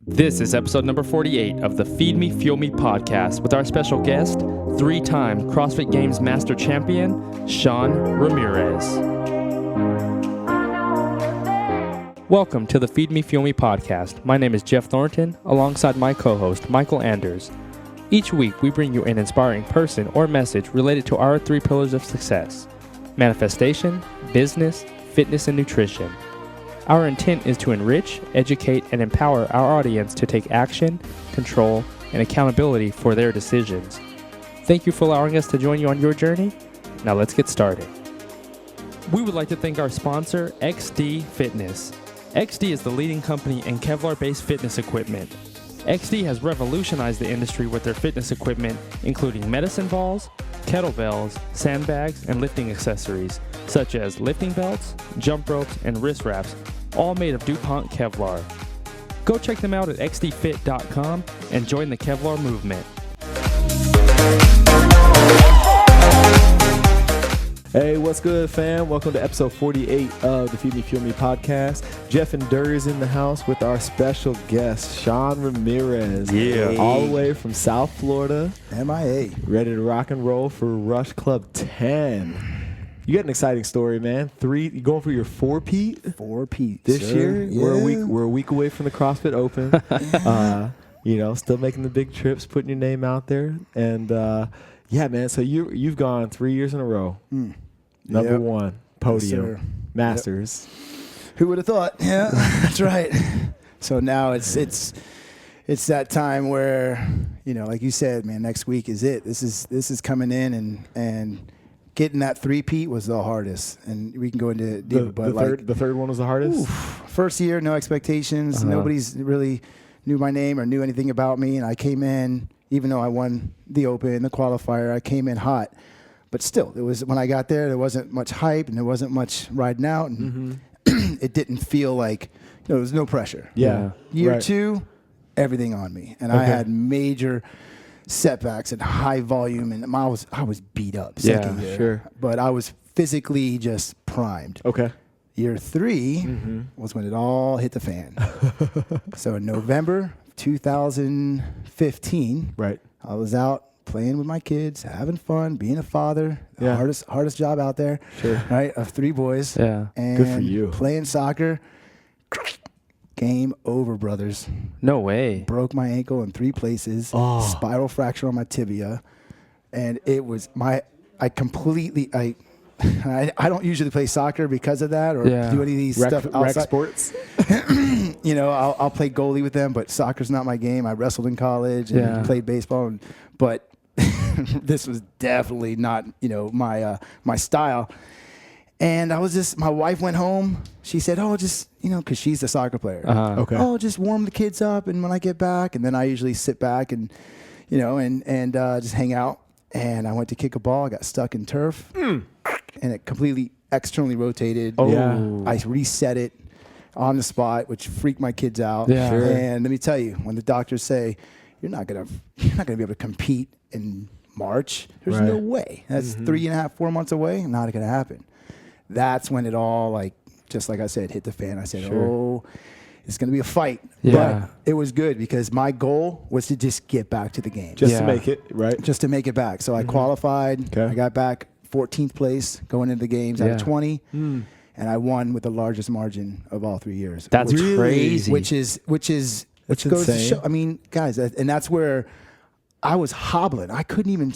This is episode number 48 of the Feed Me, Fuel Me podcast with our special guest, three-time CrossFit Games Master Champion, Shawn Ramirez. Welcome to the Feed Me, Fuel Me podcast. My name is Jeff Thornton, alongside my co-host, Michael Anders. Each week, we bring you an inspiring person or message related to our three pillars of success: manifestation, business, fitness, and nutrition. Our intent is to enrich, educate, and empower our audience to take action, control, and accountability for their decisions. Thank you for allowing us to join you on your journey. Now let's get started. We would like to thank our sponsor, XD Fitness. XD is the leading company in Kevlar-based fitness equipment. XD has revolutionized the industry with their fitness equipment, including medicine balls, kettlebells, sandbags, and lifting accessories, such as lifting belts, jump ropes, and wrist wraps, all made of DuPont Kevlar. Go check them out at xdfit.com and join the Kevlar movement. Hey, what's good, fam? Welcome to episode 48 of the Feed Me, Fuel Me podcast. Jeff and Durr is in the house with our special guest, Shawn Ramirez. Yeah. All the way from South Florida. MIA. Ready to rock and roll for Rush Club 10. You got an exciting story, man. You going for your 4-peat? 4-peat This year? Yeah. We're a week away from the CrossFit Open. Still making the big trips, putting your name out there. And, yeah, man, so you've gone 3 years in a row. Number one, podium, Yes, Masters. Who would have thought? Yeah, that's right. So now it's that time where, like you said, man, next week is it. This is coming in and getting that 3-peat was the hardest. And we can go into deep, The third one was the hardest? First year, no expectations. Nobody's really knew my name or knew anything about me. And I came in, even though I won the Open, the qualifier, I came in hot. But still, when I got there wasn't much hype and there wasn't much riding out. And it didn't feel like, there was no pressure. Yeah. Year two, everything on me. And I had major setbacks and high volume, and I was beat up second year. Sure. But I was physically just primed. Okay. Year three was when it all hit the fan. So in November 2015, Right. I was out playing with my kids, having fun, being a father. Yeah. Hardest job out there. Sure. Right, of 3 boys. Yeah. And Good for you. Playing soccer. Game over, brothers. No way. Broke my ankle in 3 places. Oh. Spiral fracture on my tibia. And it was I don't usually play soccer because of that or do any of these stuff outside. Rec sports? I'll play goalie with them, but soccer's not my game. I wrestled in college and played baseball, but this was definitely not, my style. And my wife went home. She said, just, because she's a soccer player. Okay. Just warm the kids up. And when I get back, and then I usually sit back and, and just hang out. And I went to kick a ball. I got stuck in turf and it completely externally rotated. Oh. Yeah. I reset it on the spot, which freaked my kids out. Yeah. Sure. And let me tell you, when the doctors say you're not gonna be able to compete in March, there's no way. That's 3.5, 4 months away. Not gonna happen. That's when it all, just like I said, hit the fan. I said, it's gonna be a fight. Yeah. But it was good because my goal was to just get back to the game. Just to make it, right? Just to make it back. So I qualified. Okay. I got back 14th place going into the games out of 20. And I won with the largest margin of all 3 years. That's crazy. Which goes insane. to show. I mean, guys, and that's where I was hobbling. I couldn't even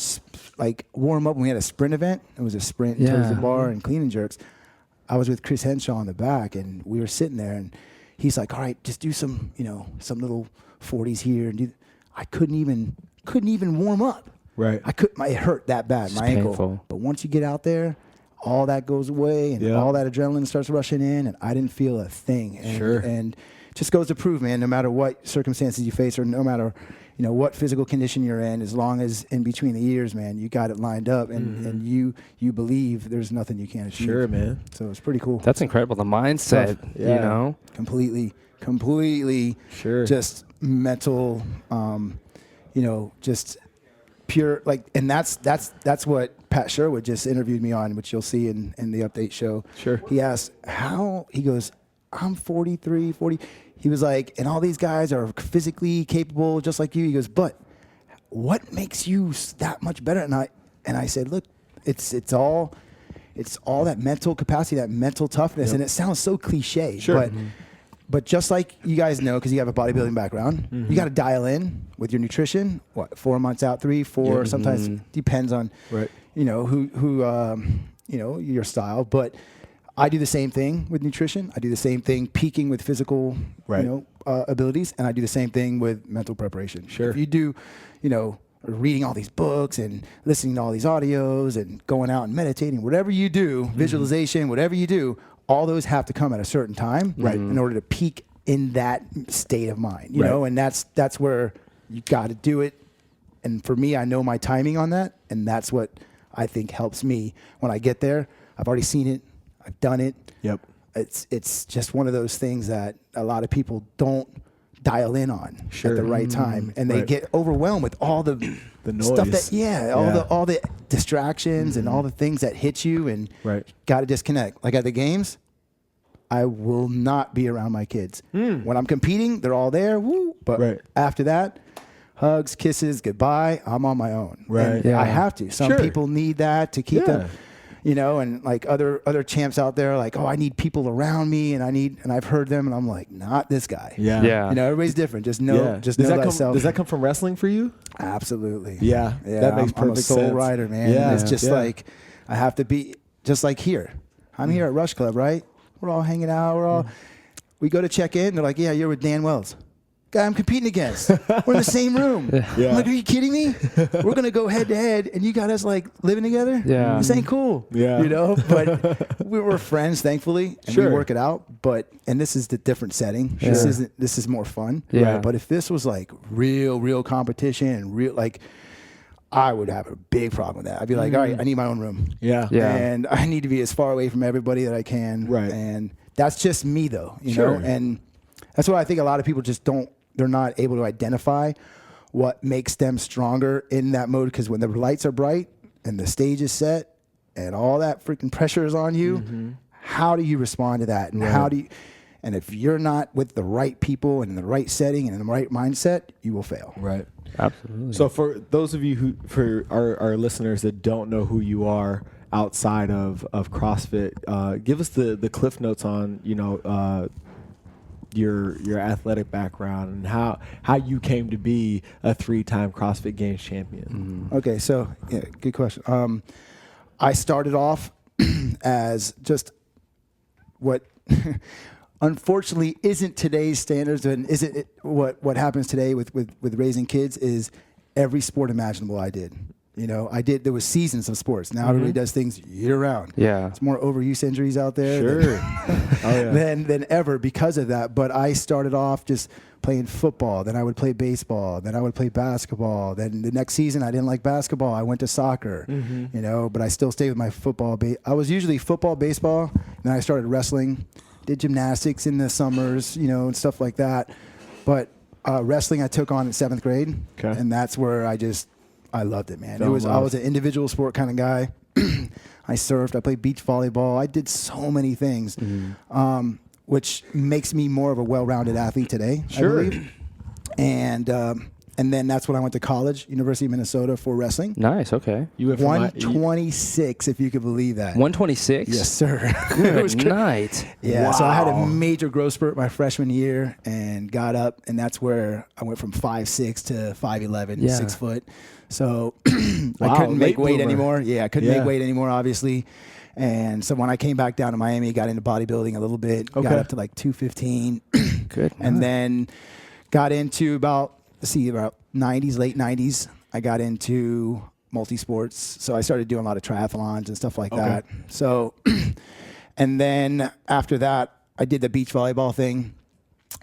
warm up when we had a sprint event. It was a sprint towards the bar and clean and jerks. I was with Chris Henshaw in the back, and we were sitting there, and he's like, "All right, just do some little 40s here." And I couldn't even warm up. Right. It hurt that bad, my ankle. Painful. But once you get out there, all that goes away and all that adrenaline starts rushing in, and I didn't feel a thing. And just goes to prove, man, no matter what circumstances you face or no matter, what physical condition you're in, as long as in between the years, man, you got it lined up and you believe there's nothing you can't achieve. Sure, man. So it's pretty cool. That's incredible. The mindset, Completely Sure. just mental, just pure, and that's what Pat Sherwood just interviewed me on, which you'll see in the update show. Sure. He asked he goes, I'm 43, 40. he was like, and all these guys are physically capable just like you. He goes, but what makes you that much better? And I said, look, it's all that mental capacity, that mental toughness. And it sounds so cliche, but just like you guys know, because you have a bodybuilding background, you got to dial in with your nutrition. 4 months out, 3, 4, sometimes depends on, you know, who you know, your style. But I do the same thing with nutrition. I do the same thing peaking with physical, you know, abilities, and I do the same thing with mental preparation. If you do, you know, reading all these books and listening to all these audios and going out and meditating, whatever you do, visualization, whatever you do, all those have to come at a certain time in order to peak in that state of mind, you know, and that's where you got to do it. And for me, I know my timing on that, and that's what I think helps me when I get there. I've already seen it. I've done it. It's just one of those things that a lot of people don't dial in on at the right time, and they get overwhelmed with all the noise. Stuff that all the distractions and all the things that hit you, and got to disconnect. Like at the games, I will not be around my kids. When I'm competing, they're all there, but after that, hugs, kisses, goodbye, I'm on my own. I have to. Some people need that to keep them, you know, and like other champs out there, like, oh, I need people around me, and I've heard them, and I'm like, not this guy. You know, everybody's different. Just know, just know thyself. Does that come from wrestling for you? Absolutely. That makes perfect sense. I'm a soul rider, man. It's just like, I have to be just like here. I'm here at Rush Club, right? We're all hanging out. We go to check in. They're like, yeah, you're with Dan Wells. Guy I'm competing against. We're in the same room. I'm like, are you kidding me? We're going to go head to head, and you got us like living together? This ain't cool. You know, but we were friends, thankfully, and we work it out. And this is the different setting. This is more fun. But if this was like real competition and real, like, I would have a big problem with that. I'd be like, all right, I need my own room. And I need to be as far away from everybody that I can. And that's just me, though, you know? And that's why I think a lot of people just they're not able to identify what makes them stronger in that mode. Because when the lights are bright and the stage is set and all that freaking pressure is on you, how do you respond to that? And and if you're not with the right people and in the right setting and in the right mindset, you will fail. Absolutely. So for those of you for our listeners that don't know who you are outside of CrossFit, give us the cliff notes on, you know, your athletic background and how you came to be a 3-time CrossFit Games champion. Okay, so good question. I started off as just what unfortunately isn't today's standards, and isn't what happens today with raising kids is every sport imaginable I did. You know, there was seasons of sports. Now everybody does things year round. It's more overuse injuries out there than ever because of that. But I started off just playing football. Then I would play baseball. Then I would play basketball. Then the next season I didn't like basketball. I went to soccer, you know, but I still stayed with my football. I was usually football, baseball. Then I started wrestling, did gymnastics in the summers, you know, and stuff like that. But wrestling I took on in 7th grade. And that's where I loved it, man. I was an individual sport kind of guy. I surfed. I played beach volleyball. I did so many things, which makes me more of a well-rounded athlete today, I believe. And then that's when I went to college, University of Minnesota, for wrestling. Nice, okay. You went 126, if you could believe that. 126? Yes, sir. Good night. Yeah, so I had a major growth spurt my freshman year and got up, and that's where I went from 5'6" to 5'11", 6 foot. So I couldn't make weight anymore. I couldn't make weight anymore, obviously. And so when I came back down to Miami, got into bodybuilding a little bit, got up to like 215. Good. And then got into about 90s, late 90s, I got into multi-sports. So I started doing a lot of triathlons and stuff like that. So, and then after that, I did the beach volleyball thing.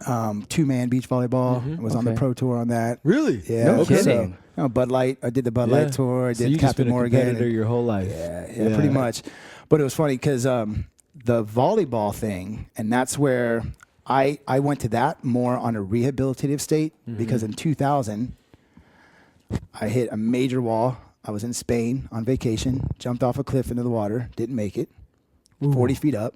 2-man beach volleyball. I was on the pro tour on that. Really? Yeah. No kidding. So, Bud Light. I did the Bud Light tour. I did Captain Morgan. So you just been a competitor your whole life. Yeah, pretty much. But it was funny because the volleyball thing, and that's where I went to that more on a rehabilitative state because in 2000, I hit a major wall. I was in Spain on vacation, jumped off a cliff into the water, didn't make it, 40 feet up,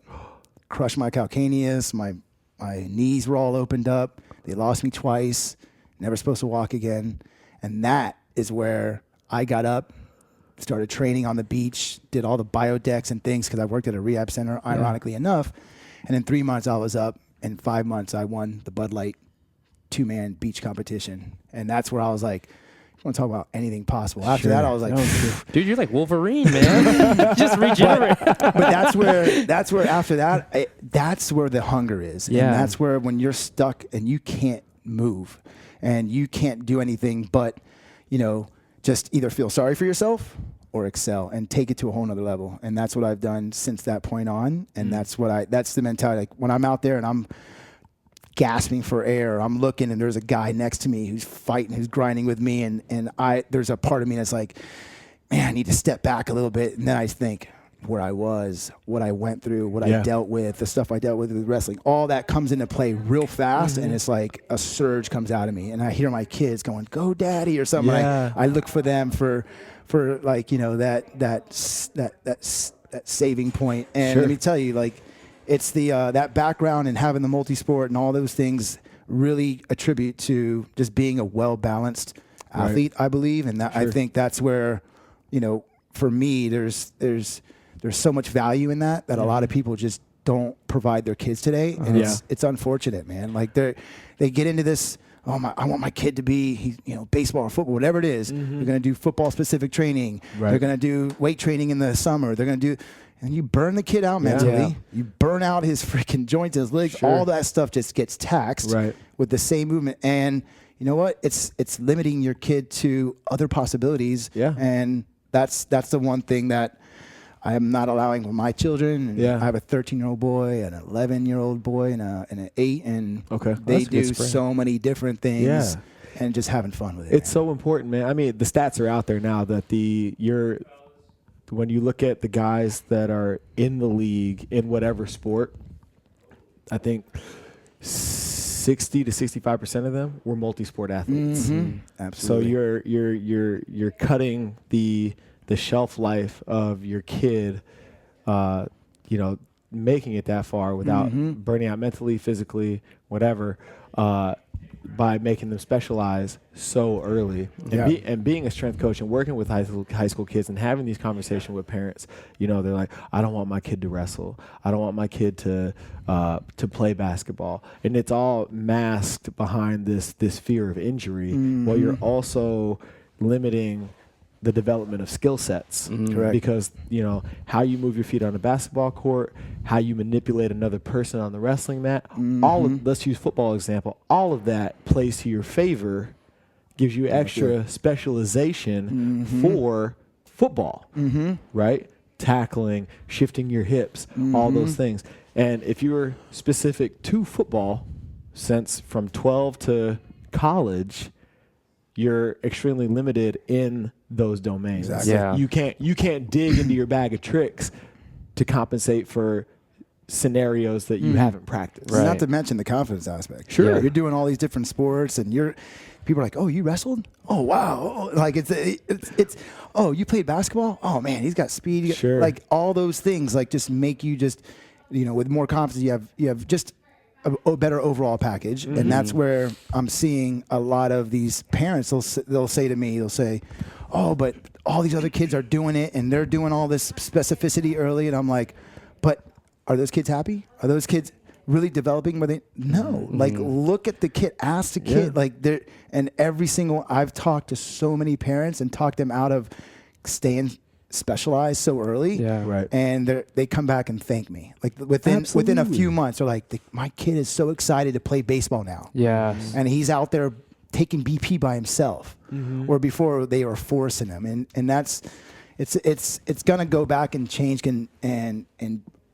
crushed my calcaneus, my My knees were all opened up. They lost me twice. Never supposed to walk again. And that is where I got up, started training on the beach, did all the biodecks and things because I worked at a rehab center, ironically enough. And in 3 months I was up. In 5 months I won the Bud Light 2-man beach competition. And that's where I was like, I want to talk about anything possible. After that, I was like, dude, you're like Wolverine, man. Just regenerate. But that's where after that, that's where the hunger is. Yeah. And that's where when you're stuck and you can't move and you can't do anything but, just either feel sorry for yourself or excel and take it to a whole nother level. And that's what I've done since that point on. And that's the mentality. Like when I'm out there and I'm gasping for air, I'm looking and there's a guy next to me who's fighting, who's grinding with me, and there's a part of me that's like, man, I need to step back a little bit. And then I think where I was, what I went through, what I dealt with, the stuff I dealt with wrestling, all that comes into play real fast, and it's like a surge comes out of me, and I hear my kids going, "Go, Daddy," or something. Yeah. I look for them for like that saving point. And let me tell you, like, it's the that background and having the multi-sport and all those things really attribute to just being a well-balanced athlete, I believe. And that, I think that's where, for me, there's so much value in that a lot of people just don't provide their kids today. And it's unfortunate, man. Like they get into this, I want my kid to be, baseball or football, whatever it is. They're going to do football specific training. Right. They're going to do weight training in the summer. They're going to do, and you burn the kid out mentally. Yeah. You burn out his freaking joints, his legs. All that stuff just gets taxed with the same movement. And you know what? It's limiting your kid to other possibilities. Yeah. And that's the one thing that I am not allowing with my children. And I have a 13-year-old boy, an 11-year-old boy, and an 8, and they do so many different things. And just having fun with it. It's so important, man. I mean, the stats are out there now that when you look at the guys that are in the league in whatever sport, I think 60 to 65% of them were multi-sport athletes. Absolutely. So you're cutting the shelf life of your kid, making it that far without burning out mentally, physically, whatever, by making them specialize so early. And being a strength coach and working with high school kids and having these conversations with parents, they're like, I don't want my kid to wrestle. I don't want my kid to play basketball. And it's all masked behind this fear of injury while you're also limiting the development of skill sets. Correct. Because, how you move your feet on a basketball court, how you manipulate another person on the wrestling mat, let's use football example, all of that plays to your favor, gives you extra specialization for football, right? Tackling, shifting your hips, all those things. And if you were specific to football, since from 12 to college, you're extremely limited in those domains. Exactly. Yeah. You can't dig into your bag of tricks to compensate for scenarios that you haven't practiced. Not to mention the confidence aspect. Sure. You're doing all these different sports, and people are like, "Oh, you wrestled? Oh, wow!" Like it's oh, you played basketball? Oh man, he's got speed. Sure. Like all those things, like just make you just, with more confidence. You have just a better overall package, and that's where I'm seeing a lot of these parents. They'll say to me, "Oh, but all these other kids are doing it, and they're doing all this specificity early," and I'm like, "But are those kids happy? Are those kids really developing?" No. Like, look at the kid. Ask the kid. Like, and every single. I've talked to so many parents and talked them out of staying specialized so early. Yeah, right. And they come back and thank me. Like within a few months, they're like, my kid is so excited to play baseball now. Yeah. And he's out there taking BP by himself, where before they were forcing him. And that's it's gonna go back and change and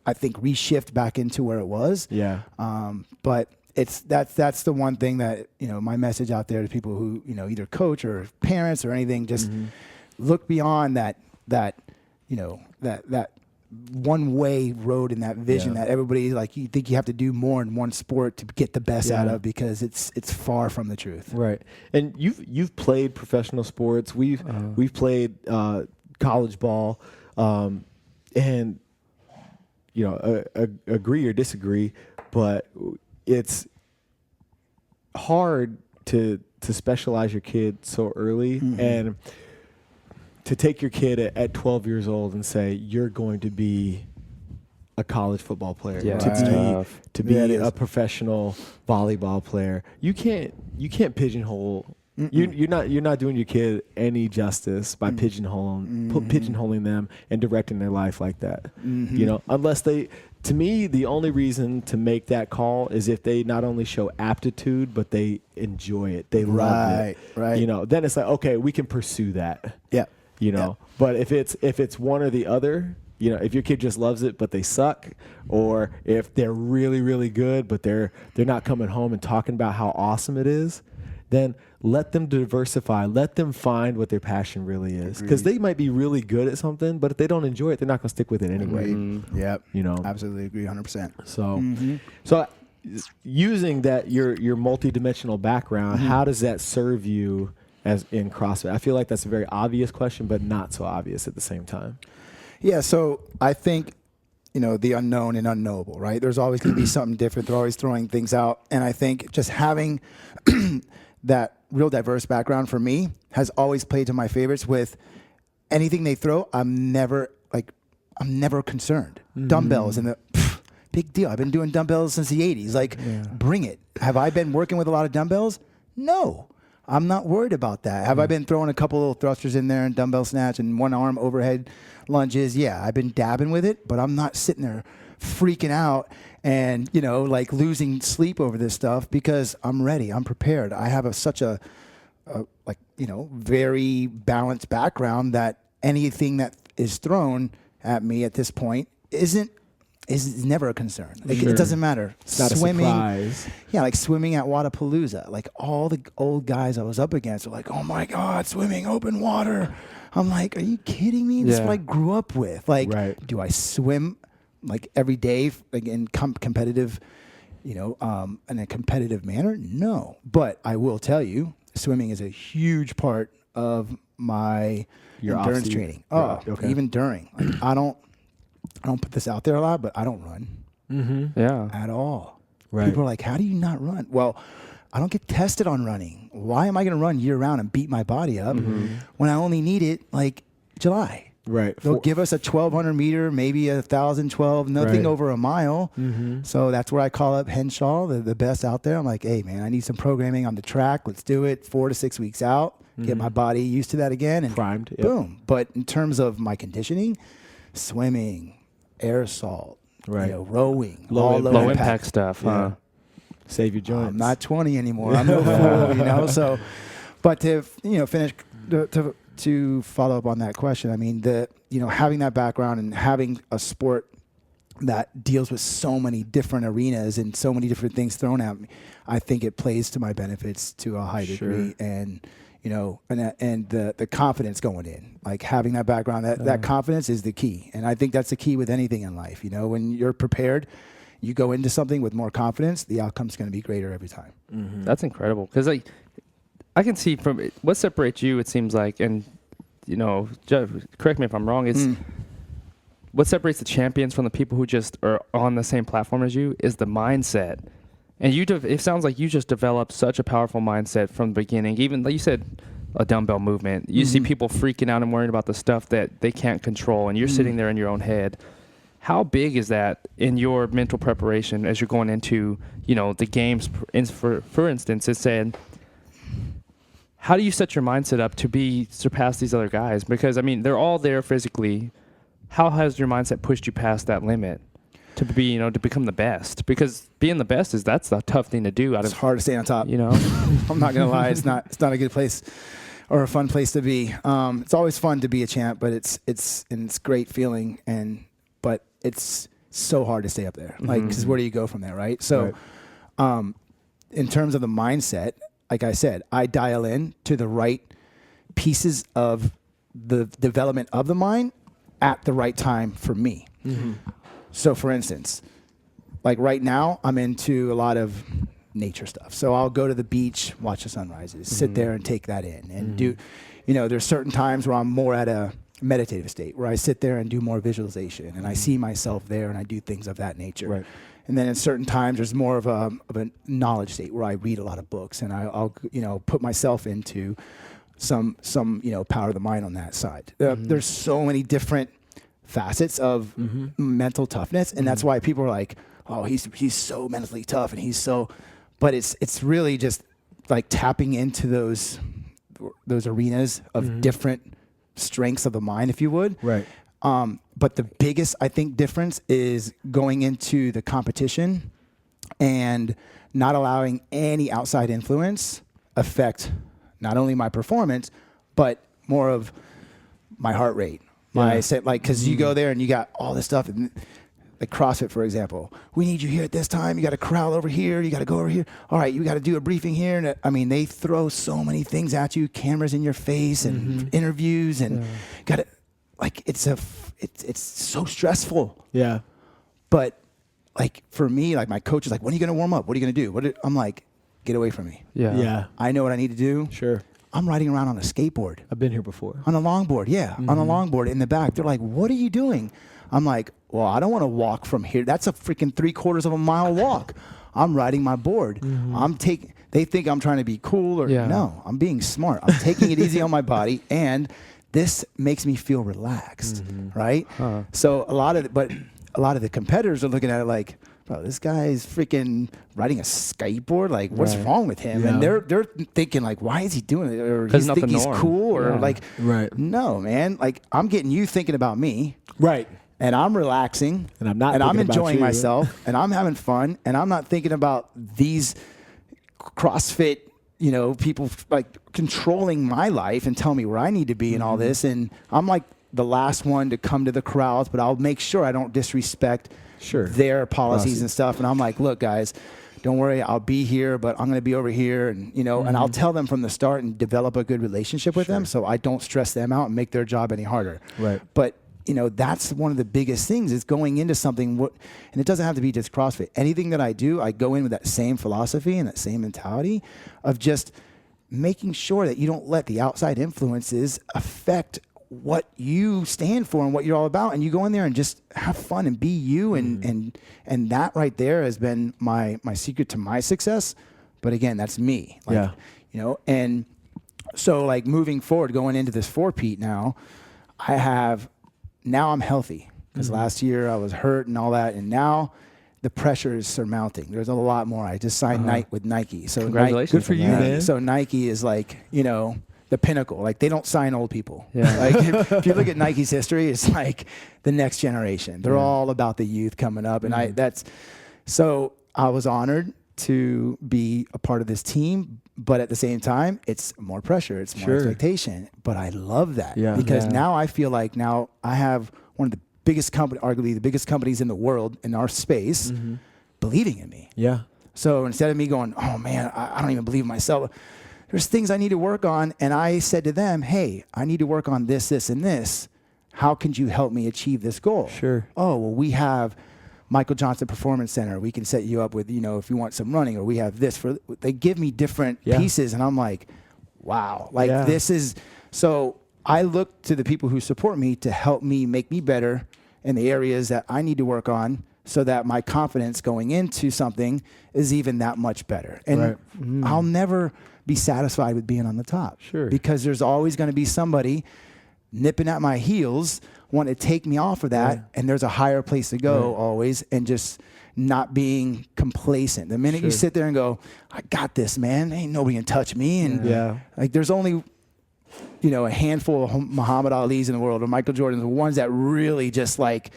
I think reshift back into where it was. Yeah. But that's the one thing that, my message out there to people who, either coach or parents or anything, just look beyond that one way road and that vision that everybody, like, you think you have to do more in one sport to get the best out of, because it's far from the truth. Right. And you've played professional sports. We've played college ball, and agree or disagree, but it's hard to specialize your kid so early and to take your kid at 12 years old and say you're going to be a college football player, to be a professional volleyball player. You can't pigeonhole. You're not doing your kid any justice by pigeonholing them and directing their life like that. You know, unless they. To me, the only reason to make that call is if they not only show aptitude, but they enjoy it. They love it. Right. You know, then it's like, okay, we can pursue that. Yeah. You know, but if it's one or the other, you know, if your kid just loves it but they suck, or if they're really, really good but they're not coming home and talking about how awesome it is, then let them diversify. Let them find what their passion really is. Because they might be really good at something, but if they don't enjoy it, they're not going to stick with it anyway. Yep. You know? Absolutely agree 100%. So using that, your multidimensional background, how does that serve you as in CrossFit? I feel like that's a very obvious question, but not so obvious at the same time. Yeah, so I think, you know, the unknown and unknowable, right? There's always going to be something different. They're always throwing things out. And I think just having that real diverse background for me has always played to my favorites. With anything they throw, I'm never concerned. Dumbbells and big deal. I've been doing dumbbells since the 80s. Like, bring it. Have I been working with a lot of dumbbells? No. I'm not worried about that. Have I been throwing a couple little thrusters in there and dumbbell snatch and one arm overhead lunges? Yeah, I've been dabbing with it, but I'm not sitting there freaking out and, you know, like losing sleep over this stuff, because I'm ready. I'm prepared. I have such a very balanced background that anything that is thrown at me at this point is never a concern. Like, it doesn't matter. It's not swimming, a surprise. Yeah, like swimming at Wadapalooza. Like, all the old guys I was up against were like, "Oh my God, swimming open water." I'm like, "Are you kidding me? This is what I grew up with." Like, do I swim like every day, like in competitive, in a competitive manner? No, but I will tell you, swimming is a huge part of my endurance training. Even during, like, I don't put this out there a lot, but I don't run at all. Right. People are like, "How do you not run?" Well, I don't get tested on running. Why am I going to run year round and beat my body up when I only need it like July? Right. They'll give us a 1,200 meter, maybe 1,012, nothing over a mile. So that's where I call up Henshaw, the best out there. I'm like, "Hey man, I need some programming on the track. Let's do it 4 to 6 weeks out. Get my body used to that again." And primed. Boom. But in terms of my conditioning, swimming, air assault, rowing, low impact stuff. Save your joints. I'm not 20 anymore. I'm no fool, So, but to finish to follow up on that question, I mean, having that background and having a sport that deals with so many different arenas and so many different things thrown at me, I think it plays to my benefits to a high degree. And and the confidence going in, like having that background, that confidence is the key. And I think that's the key with anything in life. When you're prepared, you go into something with more confidence, the outcome's going to be greater every time. That's incredible. Because I can see from what separates you, it seems like, and, Jeff, correct me if I'm wrong, it's what separates the champions from the people who just are on the same platform as you is the mindset. And it sounds like you just developed such a powerful mindset from the beginning. Even like you said, a dumbbell movement. You see people freaking out and worrying about the stuff that they can't control, and you're sitting there in your own head. How big is that in your mental preparation as you're going into, the games? For instance, it said, how do you set your mindset up to surpass these other guys? Because, I mean, they're all there physically. How has your mindset pushed you past that limit to become the best? Because being the best that's a tough thing to do. It's hard to stay on top. I'm not gonna lie. It's not a good place or a fun place to be. It's always fun to be a champ, but it's great feeling, but it's so hard to stay up there. Like, because where do you go from there, right? So, in terms of the mindset, like I said, I dial in to the right pieces of the development of the mind at the right time for me. So, for instance, like right now, I'm into a lot of nature stuff. So I'll go to the beach, watch the sunrises, sit there and take that in, and do, there's certain times where I'm more at a meditative state where I sit there and do more visualization, and I see myself there and I do things of that nature. Right. And then at certain times, there's more of a knowledge state where I read a lot of books, and I'll put myself into some power of the mind on that side. There's so many different facets of mental toughness, and that's why people are like, oh, he's so mentally tough, and but it's really just like tapping into those arenas of different strengths of the mind, if you would. Right. But the biggest, I think, difference is going into the competition and not allowing any outside influence affect not only my performance, but more of my heart rate. Because you go there and you got all this stuff, and like CrossFit, for example, we need you here at this time. You got to corral over here. You got to go over here. All right, you got to do a briefing here. And I mean, they throw so many things at you, cameras in your face and interviews, and got to it's so stressful. Yeah. But like for me, like my coach is like, when are you going to warm up? What are you going to do? I'm like, get away from me. Yeah. Yeah. I know what I need to do. Sure. I'm riding around on a skateboard. I've been here before. On a longboard, yeah. On a longboard in the back. They're like, what are you doing? I'm like, well, I don't want to walk from here. That's a freaking 3/4 of a mile walk. I'm riding my board. They think I'm trying to be cool or no, I'm being smart. I'm taking it easy on my body, and this makes me feel relaxed, right? So a lot of the competitors are looking at it like, bro, this guy's freaking riding a skateboard. Like, what's wrong with him? Yeah. And they're thinking like, why is he doing it? Or he's think he's cool, or like, no, man. Like, I'm getting you thinking about me, right? And I'm relaxing, and I'm enjoying myself, and I'm having fun, and I'm not thinking about these CrossFit, people like controlling my life and telling me where I need to be and all this. And I'm like the last one to come to the crowds, but I'll make sure I don't disrespect their policies and stuff. And I'm like, look, guys, don't worry, I'll be here, but I'm going to be over here. And, and I'll tell them from the start and develop a good relationship with them so I don't stress them out and make their job any harder. Right. But, that's one of the biggest things is going into something, and it doesn't have to be just CrossFit. Anything that I do, I go in with that same philosophy and that same mentality of just making sure that you don't let the outside influences affect what you stand for and what you're all about, and you go in there and just have fun and be you, and that right there has been my secret to my success. But again, that's me. And so like moving forward, going into this 4-peat now, now I'm healthy because last year I was hurt and all that, and now the pressure is surmounting. There's a lot more. I just signed with Nike. So congratulations. Good for you, man. So Nike is like, the pinnacle. Like, they don't sign old people. Yeah. Like if you look at Nike's history, it's like the next generation. They're all about the youth coming up. And so I was honored to be a part of this team, but at the same time, it's more pressure. It's more expectation. But I love that because now I feel like now I have one of the biggest arguably the biggest companies in the world in our space believing in me. Yeah. So instead of me going, oh man, I don't even believe in myself, there's things I need to work on. And I said to them, hey, I need to work on this, this, and this. How can you help me achieve this goal? Sure. Oh, well, we have Michael Johnson Performance Center. We can set you up with, if you want some running, or we have this they give me different pieces. And I'm like, wow, this is, so I look to the people who support me to help me make me better in the areas that I need to work on so that my confidence going into something is even that much better. And I'll never be satisfied with being on the top. Sure. Because there's always going to be somebody nipping at my heels, want to take me off of that, and there's a higher place to go always, and just not being complacent. The minute you sit there and go, I got this, man, ain't nobody can touch me. And like there's only, a handful of Muhammad Ali's in the world, or Michael Jordan's, the ones that really just like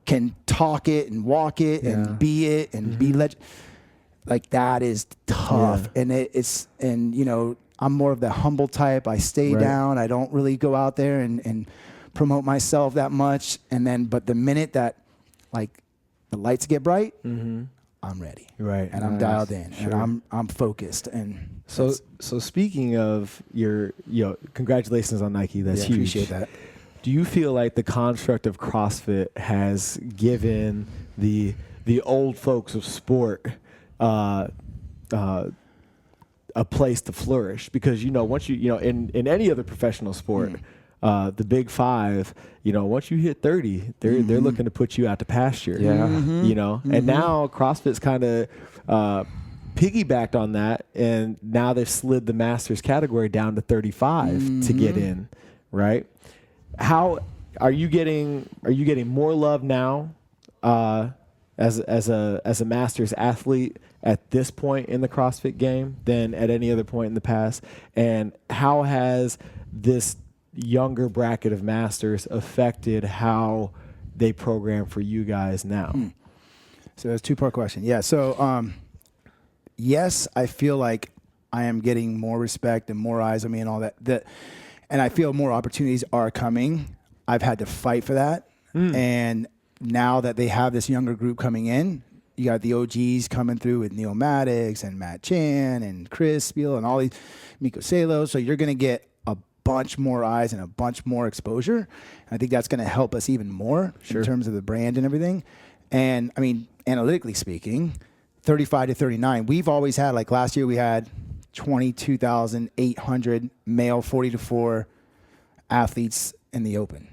can talk it and walk it and be it and be like that is tough. And I'm more of the humble type. I stay down. I don't really go out there and promote myself that much. But the minute that like the lights get bright, I'm ready. Right. And I'm dialed in and I'm focused. And so speaking of your, congratulations on Nike. That's huge. Appreciate that. Do you feel like the construct of CrossFit has given the old folks of sport a place to flourish? Because once in any other professional sport, the big five, once you hit 30, they're looking to put you out to pasture. Yeah. And now CrossFit's kind of piggybacked on that, and now they've slid the masters category down to 35 to get in, right? How are you getting more love now as a masters athlete at this point in the CrossFit game than at any other point in the past? And how has this younger bracket of masters affected how they program for you guys now? So it's a two-part question. Yeah. So, yes, I feel like I am getting more respect and more eyes on me and all that. And I feel more opportunities are coming. I've had to fight for that. And now that they have this younger group coming in, you got the OGs coming through with Neil Maddox and Matt Chan and Chris Spiel and all these, Miko Salo. So you're going to get a bunch more eyes and a bunch more exposure. I think that's going to help us even more in terms of the brand and everything. And I mean, analytically speaking, 35 to 39, we've always had, like last year we had 22,800 male 40 to 4 athletes in the open.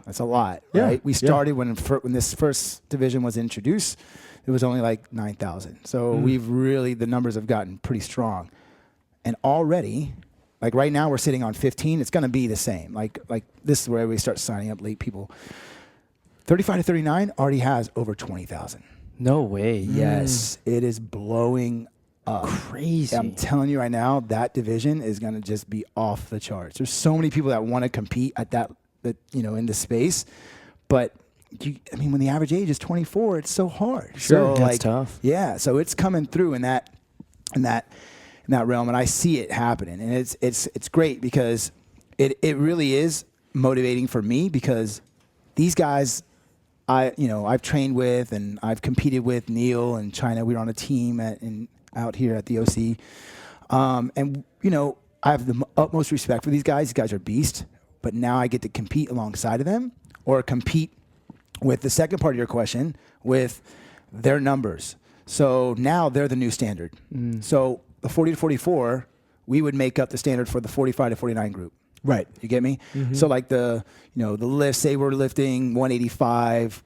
That's a lot, right? We started when this first division was introduced, it was only like 9,000. So we've really, the numbers have gotten pretty strong. And already, like right now we're sitting on 15, it's going to be the same. Like this is where we start signing up late people. 35 to 39 already has over 20,000. No way. Yes, it is blowing up. Crazy. I'm telling you right now, that division is going to just be off the charts. There's so many people that want to compete at that in the space, but when the average age is 24, it's so hard. Sure, so that's tough. Yeah, so it's coming through in that realm, and I see it happening, and it's great because it really is motivating for me because these guys I've trained with and I've competed with Neil and China. We were on a team out here at the OC. And I have the utmost respect for these guys. These guys are beasts. But now I get to compete alongside of them or compete with the second part of your question with their numbers. So now they're the new standard. So the 40 to 44, we would make up the standard for the 45 to 49 group. Right. You get me? So like the lift, say we're lifting 185,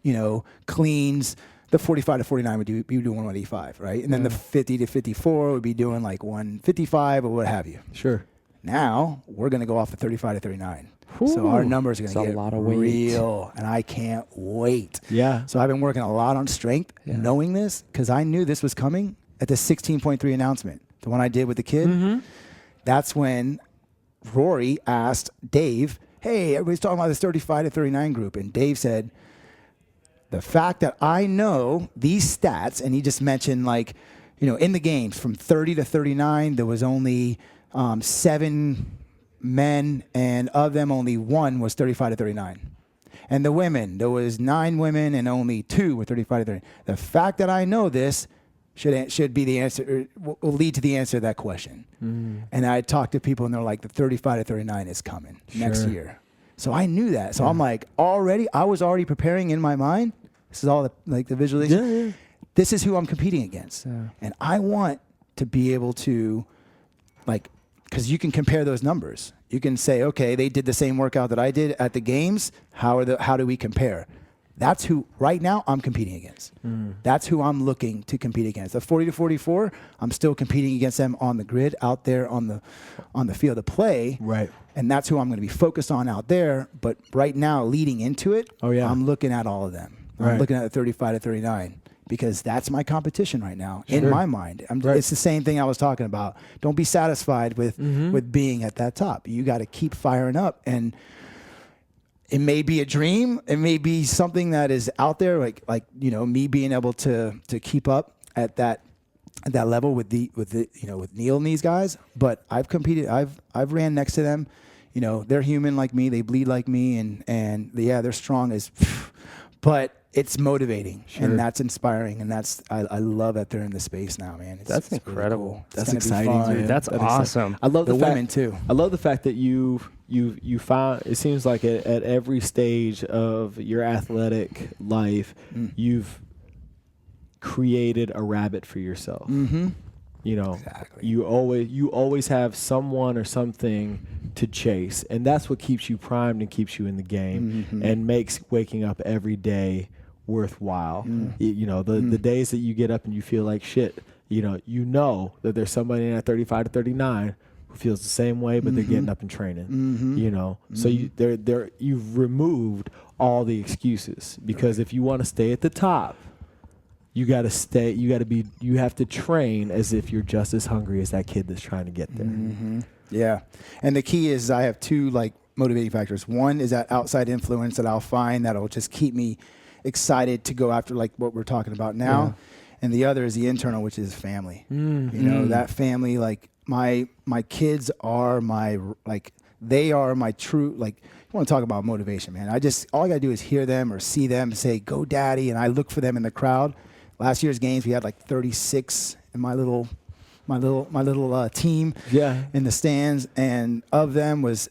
cleans, the 45 to 49 would be doing 185, right? And then the 50 to 54 would be doing like 155 or what have you. Sure. Now we're going to go off the 35 to 39. So our numbers are going to get a lot of weight. Real, and I can't wait. Yeah. So I've been working a lot on strength, knowing this, because I knew this was coming at the 16.3 announcement, the one I did with the kid. That's when Rory asked Dave, hey, everybody's talking about this 35 to 39 group. And Dave said, the fact that I know these stats, and he just mentioned in the games from 30 to 39, there was only 7 men, and of them only 1 was 35 to 39. And the women, there was 9 women and only 2 were 35 to 39. The fact that I know this should be the answer, will lead to the answer to that question. And I talked to people and they're like, the 35 to 39 is coming next year. So I knew that. So I'm like, I was already preparing in my mind. This is all the visualization. This is who I'm competing against. And I want to be able to because you can compare those numbers. You can say, okay, they did the same workout that I did at the games. How do we compare? That's who right now I'm competing against. That's who I'm looking to compete against. The 40 to 44, I'm still competing against them on the grid out there on the field of play. Right. And that's who I'm going to be focused on out there. But right now, leading into it, I'm looking at all of them. I'm looking at the 35 to 39 because that's my competition right now in my mind. It's the same thing I was talking about. Don't be satisfied with being at that top. You got to keep firing up, and it may be a dream. It may be something that is out there, like me being able to keep up at that level with Neil and these guys. But I've competed. I've ran next to them. They're human like me. They bleed like me, and they're strong as. But it's motivating, and that's inspiring, and I love that they're in the space now, man. That's incredible. Really cool. That's exciting, man. That's awesome. I love the women too. I love the fact that you found. It seems like at every stage of your athletic life, you've created a rabbit for yourself. Exactly. You always have someone or something to chase. And that's what keeps you primed and keeps you in the game and makes waking up every day worthwhile. The days that you get up and you feel like shit, you know that there's somebody in at 35 to 39 who feels the same way, but they're getting up and training. So you've removed all the excuses, because if you want to stay at the top, you got to stay. You have to train as if you're just as hungry as that kid that's trying to get there. Yeah, and the key is I have two motivating factors. One is that outside influence that I'll find that'll just keep me excited to go after what we're talking about now. Yeah. And the other is the internal, which is family. That family, my kids are they are my true, you want to talk about motivation, man. All I got to do is hear them or see them say, "Go daddy." And I look for them in the crowd. Last year's games, we had 36 in my little team in the stands, and of them was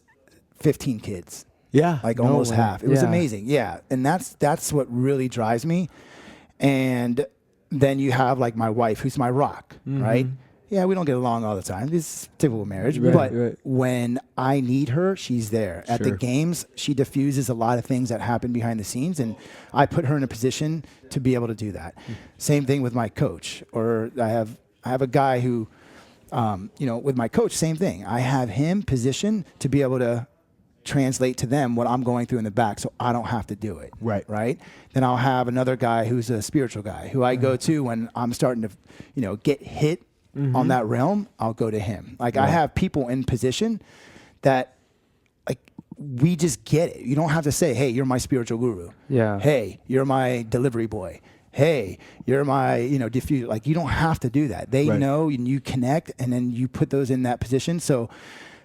15 kids. Yeah. Almost half. It was amazing. Yeah. And that's what really drives me. And then you have my wife, who's my rock, right? Yeah, we don't get along all the time. It's typical marriage. But when I need her, she's there. At the games, she diffuses a lot of things that happen behind the scenes, and I put her in a position to be able to do that. Same thing with my coach. Or I have a guy who, with my coach, same thing. I have him positioned to be able to translate to them what I'm going through in the back, so I don't have to do it. Right. Then I'll have another guy who's a spiritual guy who I go to when I'm starting to, get hit on that realm. I'll go to him. I have people in position that, we just get it. You don't have to say, "Hey, you're my spiritual guru." Yeah. "Hey, you're my delivery boy." "Hey, you're my, diffuser." You don't have to do that. They know, and you connect, and then you put those in that position. So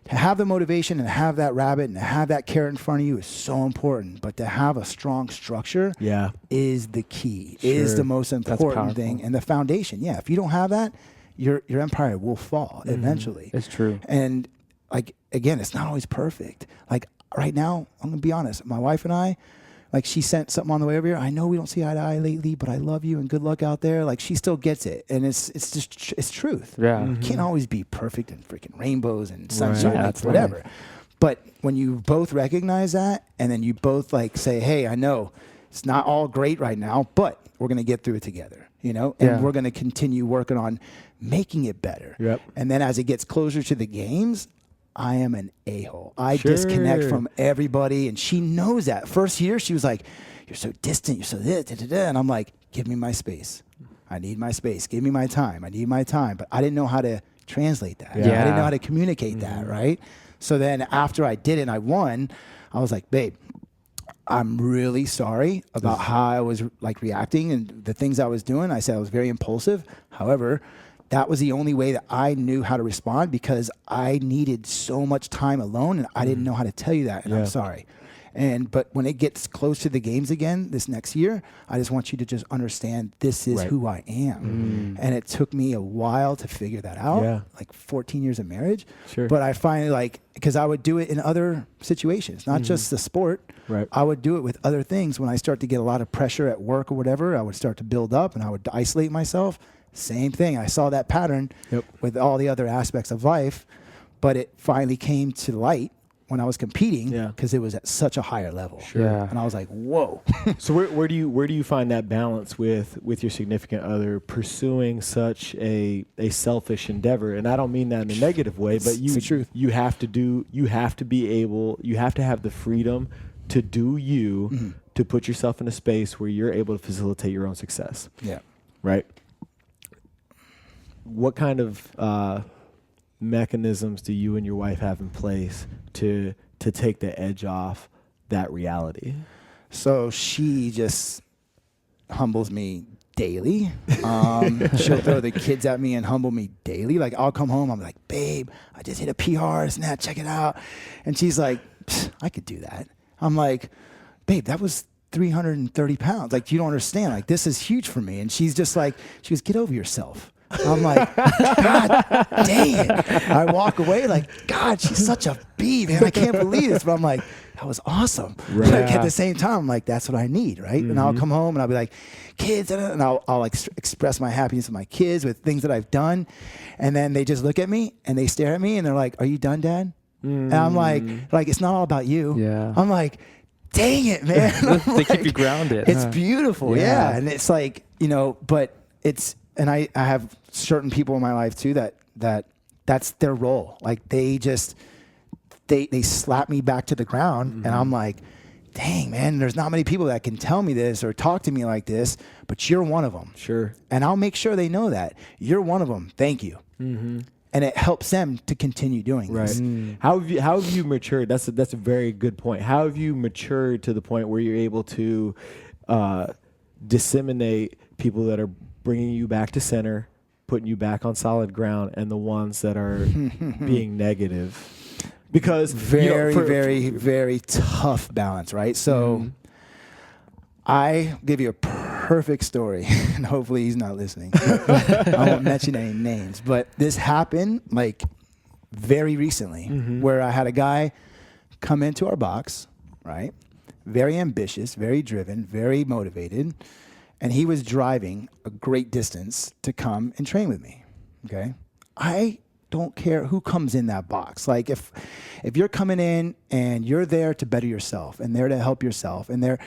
to have the motivation and have that rabbit and to have that carrot in front of you is so important. But to have a strong structure is the key, is the most important thing, and the foundation. Yeah, if you don't have that, your empire will fall eventually. It's true. And again, it's not always perfect. Right now, I'm gonna be honest. My wife and I, she sent something on the way over here. "I know we don't see eye to eye lately, but I love you and good luck out there." She still gets it, and it's just it's truth. Yeah, you can't always be perfect and freaking rainbows and sunshine, whatever. But when you both recognize that, and then you both say, "Hey, I know it's not all great right now, but we're gonna get through it together," and we're gonna continue working on making it better. And then as it gets closer to the games, I am an a-hole. I disconnect from everybody, and she knows that. First year, she was like, "You're so distant. You're so this, da, da, da." And I'm like, "Give me my space. I need my space. Give me my time. I need my time." But I didn't know how to translate that. I didn't know how to communicate that, right? So then after I did it and I won, I was like, "Babe, I'm really sorry about how I was reacting and the things I was doing." I said I was very impulsive. However, that was the only way that I knew how to respond, because I needed so much time alone, and I didn't know how to tell you that, and I'm sorry. But when it gets close to the games again this next year, I just want you to just understand this is who I am. And it took me a while to figure that out, 14 years of marriage. But I finally because I would do it in other situations, not just the sport. I would do it with other things. When I start to get a lot of pressure at work or whatever, I would start to build up and I would isolate myself. Same thing. I saw that pattern with all the other aspects of life, but it finally came to light when I was competing, because it was at such a higher level. And I was like, whoa. So where do you find that balance with your significant other pursuing such a selfish endeavor? And I don't mean that in a negative way, but you have to have the freedom to do you, to put yourself in a space where you're able to facilitate your own success. Right? What kind of mechanisms do you and your wife have in place to take the edge off that reality? So she just humbles me daily. She'll throw the kids at me and humble me daily. I'll come home, I'm like, "Babe, I just hit a PR, snap, check it out." And she's like, "I could do that." I'm like, "Babe, that was 330 pounds. You don't understand. This is huge for me." And she's just she goes, "Get over yourself." I'm like, "God dang it." I walk away God, she's such a bee, man. I can't believe this. But I'm like, that was awesome. At the same time, I'm like, that's what I need, right? And I'll come home and I'll be like, "Kids," and I'll express my happiness with my kids with things that I've done. And then they just look at me and they stare at me and they're like, "Are you done, Dad?" And I'm like, it's not all about you. Yeah. I'm like, dang it, man. They keep you grounded. It's beautiful. Yeah. And it's like, but it's, and I have certain people in my life too, that's their role. Like they just, they slap me back to the ground and I'm like, dang, man, there's not many people that can tell me this or talk to me like this, but you're one of them. Sure. And I'll make sure they know that. You're one of them. Thank you. And it helps them to continue doing this. How have you matured? That's a very good point. How have you matured to the point where you're able to disseminate people that are bringing you back to center, putting you back on solid ground, and the ones that are being negative? Because very, very tough balance, right? So I give you a perfect story, and hopefully he's not listening. I won't mention any names, but this happened like very recently where I had a guy come into our box, right? Very ambitious, very driven, very motivated, and he was driving a great distance to come and train with me, okay? I don't care who comes in that box. Like if you're coming in and you're there to better yourself and there to help yourself and there,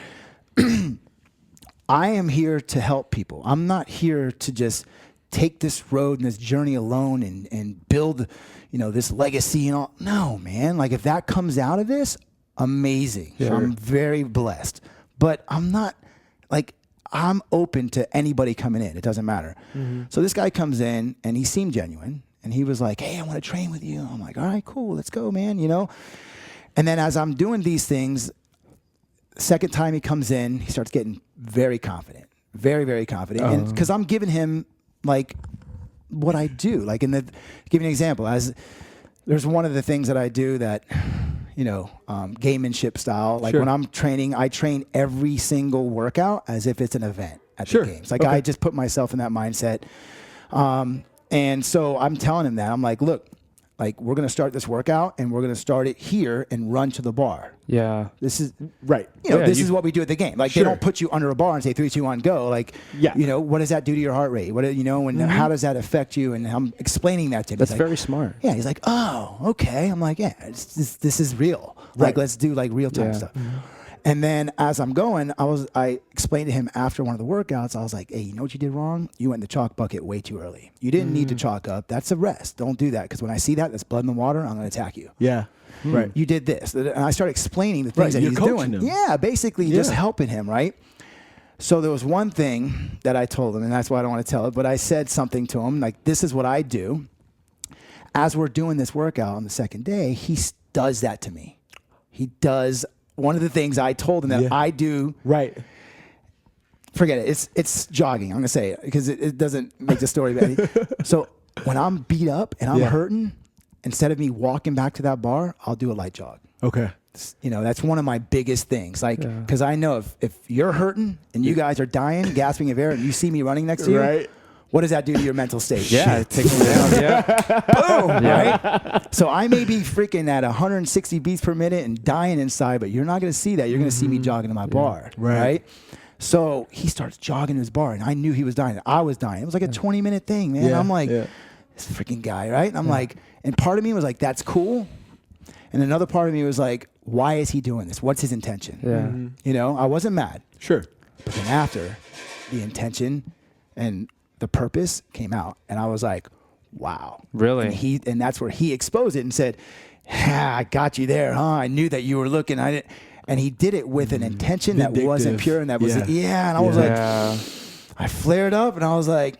I am here to help people. I'm not here to just take this road and this journey alone and build, this legacy and all. No, man. Like if that comes out of this, amazing. Sure. I'm very blessed, but I'm not like, I'm open to anybody coming in. It doesn't matter. So this guy comes in and he seemed genuine. And he was like, hey, I want to train with you. I'm like, all right, cool, let's go, man, And then as I'm doing these things, second time he comes in, he starts getting very confident, very, very confident. And because I'm giving him, like, what I do. Like, give you an example. There's one of the things that I do that, gamemanship style. Like, when I'm training, I train every single workout as if it's an event at the games. Like, I just put myself in that mindset. And so I'm telling him that. I'm like, look, like we're going to start this workout and we're going to start it here and run to the bar. Yeah. This is right. This is what we do at the game. Like they don't put you under a bar and say 3, 2, 1, go. Like, what does that do to your heart rate? What, and how does that affect you? And I'm explaining that to him. That's very smart. Yeah. He's like, oh, okay. I'm like, yeah, this is real. Right. Like, let's do like real time stuff. And then as I'm going, I explained to him after one of the workouts, I was like, hey, you know what you did wrong? You went in the chalk bucket way too early. You didn't need to chalk up. That's a rest. Don't do that. Because when I see that's blood in the water, I'm going to attack you. Yeah. Right. You did this. And I started explaining the things that he's doing. Him. Yeah, basically just helping him, right? So there was one thing that I told him, and that's why I don't want to tell it, but I said something to him, like, this is what I do. As we're doing this workout on the second day, he does that to me. He does one of the things I told him that I do. Right. Forget it. It's jogging. I'm going to say it because it doesn't make the story better. So when I'm beat up and I'm hurting, instead of me walking back to that bar, I'll do a light jog. Okay. That's one of my biggest things. Like, because I know if you're hurting and you guys are dying, gasping of air, and you see me running next to you, right? What does that do to your mental state? Yeah, it takes me down. Boom, right? So I may be freaking at 160 beats per minute and dying inside, but you're not going to see that. You're going to see me jogging to my bar, right? So he starts jogging to his bar, and I knew he was dying. I was dying. It was like a 20-minute thing, man. I'm like, this freaking guy, right? And I'm like, and part of me was like, that's cool. And another part of me was like, why is he doing this? What's his intention? Yeah. I wasn't mad. Sure. But then after, the intention and the purpose came out, and I was like, wow. Really? And that's where he exposed it and said, I got you there, huh? I knew that you were looking. And he did it with an intention that wasn't pure, and that was and I was like, I flared up, and I was like,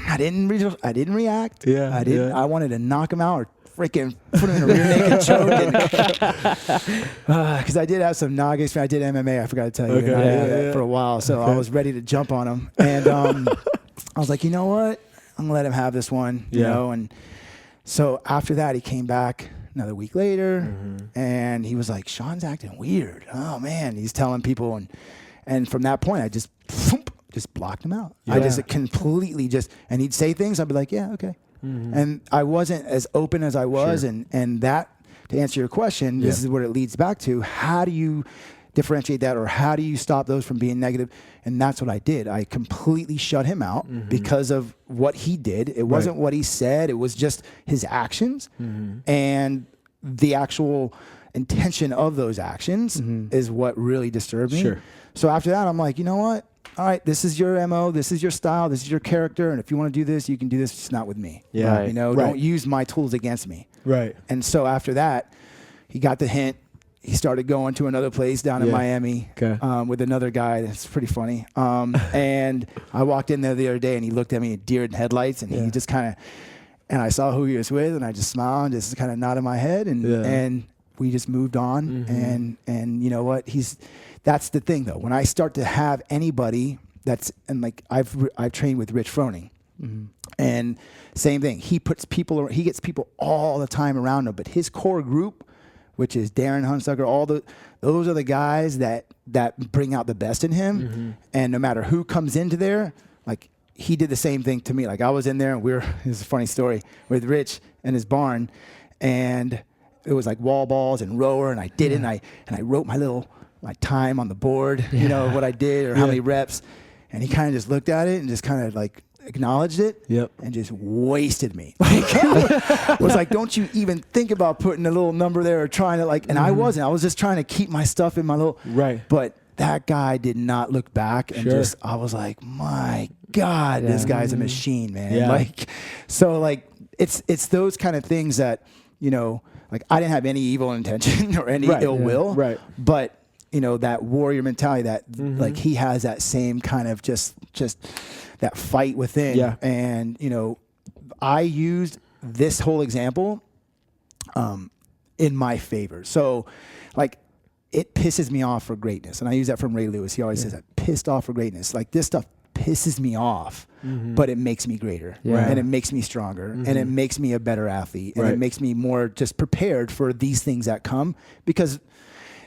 I didn't react. Yeah. I wanted to knock him out or freaking put him in a rear naked choke. Because I did have some Naga experience. I did MMA. I forgot to tell you for a while. So I was ready to jump on him. And I was like, you know what? I'm going to let him have this one, you know? And so after that, he came back another week later, and he was like, Shawn's acting weird. Oh, man. He's telling people. And from that point, I just blocked him out. Yeah. I just completely and he'd say things. I'd be like, yeah, okay. And I wasn't as open as I was. And that, to answer your question, this is what it leads back to. How do you differentiate that, or how do you stop those from being negative? And that's what I did. I completely shut him out because of what he did. It wasn't what he said. It was just his actions. And the actual intention of those actions is what really disturbed me. Sure. So after that, I'm like, you know what? All right, this is your MO, this is your style, this is your character, and if you want to do this, you can do this, just not with me. Yeah. Right. You know, don't use my tools against me. Right. And so after that, he got the hint. He started going to another place down in Miami with another guy. That's pretty funny. And I walked in there the other day, and he looked at me in deer headlights, and he just kind of, and I saw who he was with, and I just smiled and just kind of nodded my head, and we just moved on. And you know what? That's the thing though. When I start to have anybody and like I've trained with Rich Froning, and same thing. He gets people all the time around him, but his core group, which is Darren Hunsucker, those are the guys that bring out the best in him. And no matter who comes into there, like he did the same thing to me. Like I was in there and this is a funny story with Rich and his barn, and it was like wall balls and rower, and I did it, and I wrote my time on the board, you know, what I did or how many reps. And he kind of just looked at it and just kind of like acknowledged it and just wasted me. Like, was like, don't you even think about putting a little number there or trying to like, and I was just trying to keep my stuff in my little, but that guy did not look back and I was like, my God, this guy's a machine, man. Yeah. Like, so like, it's those kind of things that, you know, like I didn't have any evil intention or any ill will, but you know, that warrior mentality that like he has that same kind of just that fight within. Yeah. And, you know, I used this whole example in my favor. So like it pisses me off for greatness. And I use that from Ray Lewis. He always says that, pissed off for greatness. Like this stuff pisses me off, but it makes me greater and it makes me stronger and it makes me a better athlete and it makes me more just prepared for these things that come, because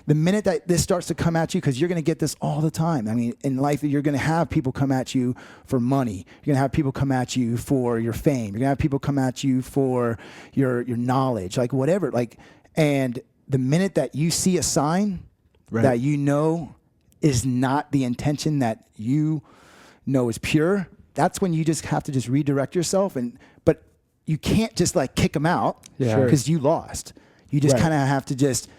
the minute that this starts to come at you, because you're going to get this all the time. I mean, in life, you're going to have people come at you for money. You're going to have people come at you for your fame. You're going to have people come at you for your knowledge, like whatever. Like, and the minute that you see a sign that you know is not the intention that you know is pure, that's when you just have to just redirect yourself. But you can't just like kick them out because you lost. You just kind of have to just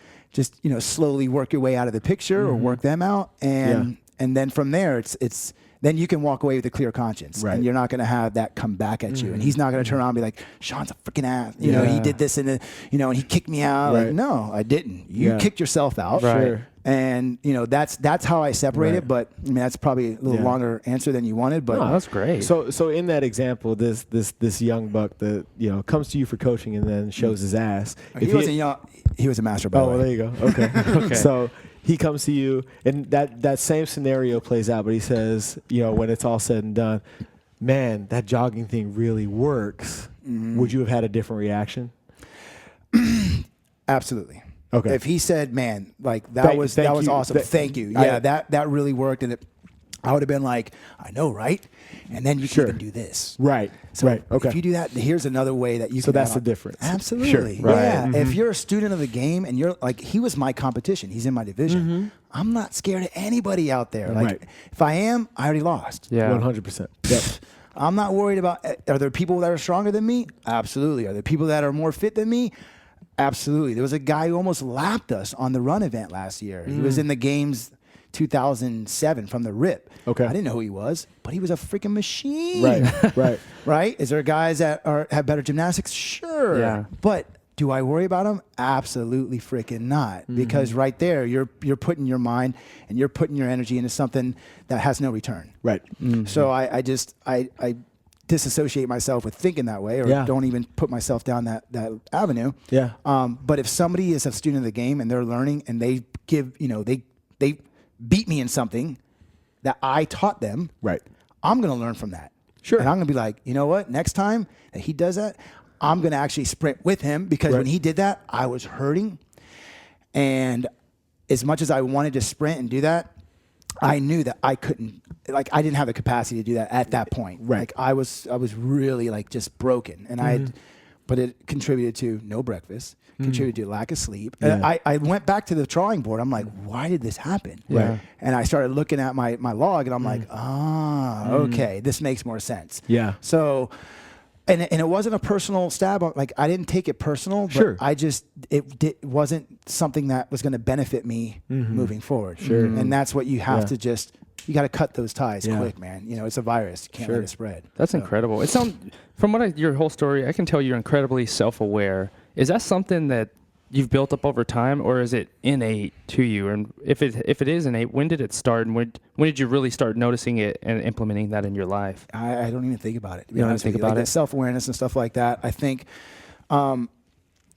you know, slowly work your way out of the picture or work them out. And then from there, it's then you can walk away with a clear conscience and you're not going to have that come back at you. And he's not going to turn around and be like, Shawn's a freaking ass. You know, he did this and he kicked me out. Like, no, I didn't. You kicked yourself out. And, you know, that's how I separate it. But I mean, that's probably a little longer answer than you wanted, but that's great. So in that example, this young buck that, you know, comes to you for coaching and then shows his ass. He wasn't young. He was a master, by the way. Well, there you go. Okay. So he comes to you, and that same scenario plays out, but he says, you know, when it's all said and done, man, that jogging thing really works. Would you have had a different reaction? Absolutely. Okay. If he said, man, like that was awesome. Thank you. Yeah, that really worked. And I would have been like, I know, right? And then you can even do this. Right. So Okay. if you do that, here's another way that you can. So that's the difference. Absolutely. Sure. Right. Yeah. If you're a student of the game and you're like, he was my competition. He's in my division. I'm not scared of anybody out there. Like if I am, I already lost. Yeah. 100%. Yep. I'm not worried about, are there people that are stronger than me? Absolutely. Are there people that are more fit than me? Absolutely. There was a guy who almost lapped us on the run event last year. He was in the games 2007 from the rip. Okay. I didn't know who he was, but he was a freaking machine. Right. Is there guys that have better gymnastics? Sure. Yeah. But do I worry about them? Absolutely freaking not. Because right there, you're putting your mind and you're putting your energy into something that has no return. Right. So I disassociate myself with thinking that way, or don't even put myself down that avenue. Yeah. But if somebody is a student of the game and they're learning and they give, they beat me in something that I taught them, right, I'm going to learn from that. Sure. And I'm going to be like, you know what? Next time that he does that, I'm going to actually sprint with him, because when he did that, I was hurting. And as much as I wanted to sprint and do that, I knew that I couldn't, like, I didn't have the capacity to do that at that point. Right. Like I was really like just broken, and but it contributed to no breakfast, contributed to lack of sleep. And I went back to the drawing board. I'm like, why did this happen? Right. And I started looking at my log, and I'm like, okay, this makes more sense. Yeah. So And it wasn't a personal stab. Like, I didn't take it personal, but Sure. it wasn't something that was going to benefit me moving forward. Sure. And that's what you have to just, you got to cut those ties Yeah. quick, man. You know, it's a virus. You can't let it spread. That's incredible. It sounds, from your whole story, I can tell you're incredibly self-aware. Is that something that you've built up over time, or is it innate to you? And if it is innate, when did it start, and when did you really start noticing it and implementing that in your life? I don't even think about it. You don't even think about it? That self-awareness and stuff like that. I think,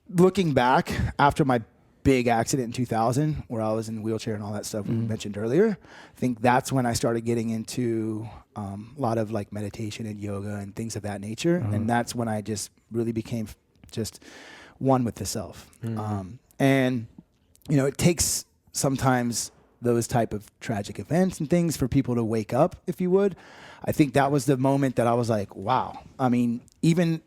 looking back after my big accident in 2000, where I was in the wheelchair and all that stuff we mentioned earlier, I think that's when I started getting into a lot of like meditation and yoga and things of that nature. And that's when I just really became just one with the self. And, you know, it takes sometimes those type of tragic events and things for people to wake up, if you would. I think that was the moment that I was like, wow. I mean, even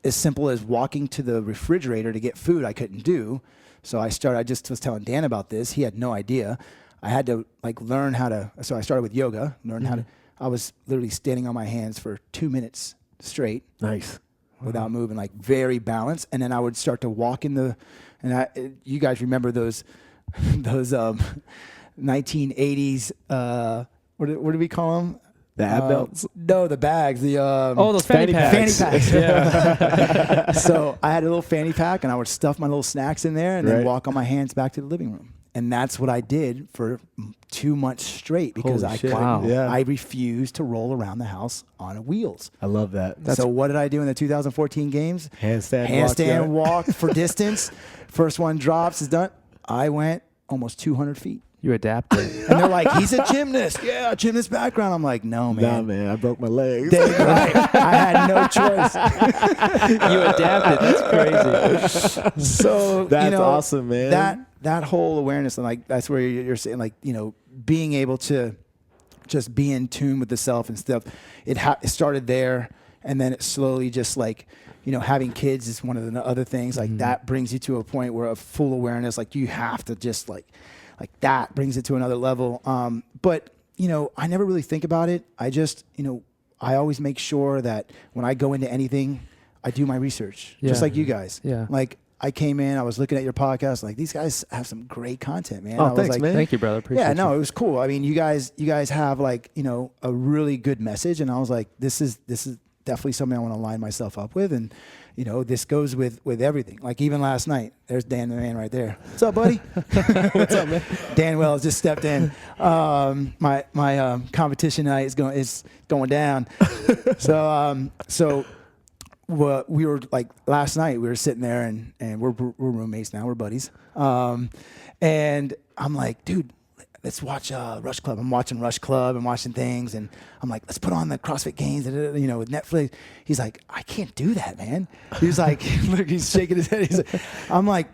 as simple as walking to the refrigerator to get food, I couldn't do. So I just was telling Dan about this. He had no idea. I had to like learn how to, so I started with yoga, learn how to, I was literally standing on my hands for 2 minutes straight. Nice. Without moving, like very balanced. And then I would start to walk in you guys remember those 1980s, what do we call them? The ab belts? No, the bags. Those fanny packs. Fanny packs. Yeah. So I had a little fanny pack, and I would stuff my little snacks in there and then walk on my hands back to the living room. And that's what I did for 2 months straight because Holy I shit. couldn't. Wow. Yeah. I refused to roll around the house on wheels. I love that. So what did I do in the 2014 games? Handstand walk for distance. First one drops is done. I went almost 200 feet. You adapted. And they're like, he's a gymnast. Yeah, gymnast background. I'm like, no, man. Nah, man, I broke my legs. Right. I had no choice. You adapted. That's crazy. So That's awesome, man. That whole awareness, and like that's where you're saying, like, you know, being able to just be in tune with the self and stuff. It started there, and then it slowly just like, you know, having kids is one of the other things. Like that brings you to a point where a full awareness, like you have to just like that brings it to another level. But you know, I never really think about it. I just, you know, I always make sure that when I go into anything, I do my research, just like you guys. Yeah. Like I came in, I was looking at your podcast, like these guys have some great content, man. Oh, I was thanks, like, man. Thank you, brother. Appreciate yeah, no, you. it was cool. I mean, you guys have like, you know, a really good message, and I was like, this is definitely something I want to line myself up with, and you know, this goes with everything. Like even last night, there's Dan the man right there. What's up, buddy? What's up, man? Dan Wells just stepped in. My competition night is going down. So we were like last night we were sitting there and we're roommates now, we're buddies. And I'm like, dude, let's watch Rush Club. I'm watching Rush Club and watching things, and I'm like, let's put on the CrossFit Games, you know, with Netflix. He's like, I can't do that, man. He's like, look, he's shaking his head. I'm like,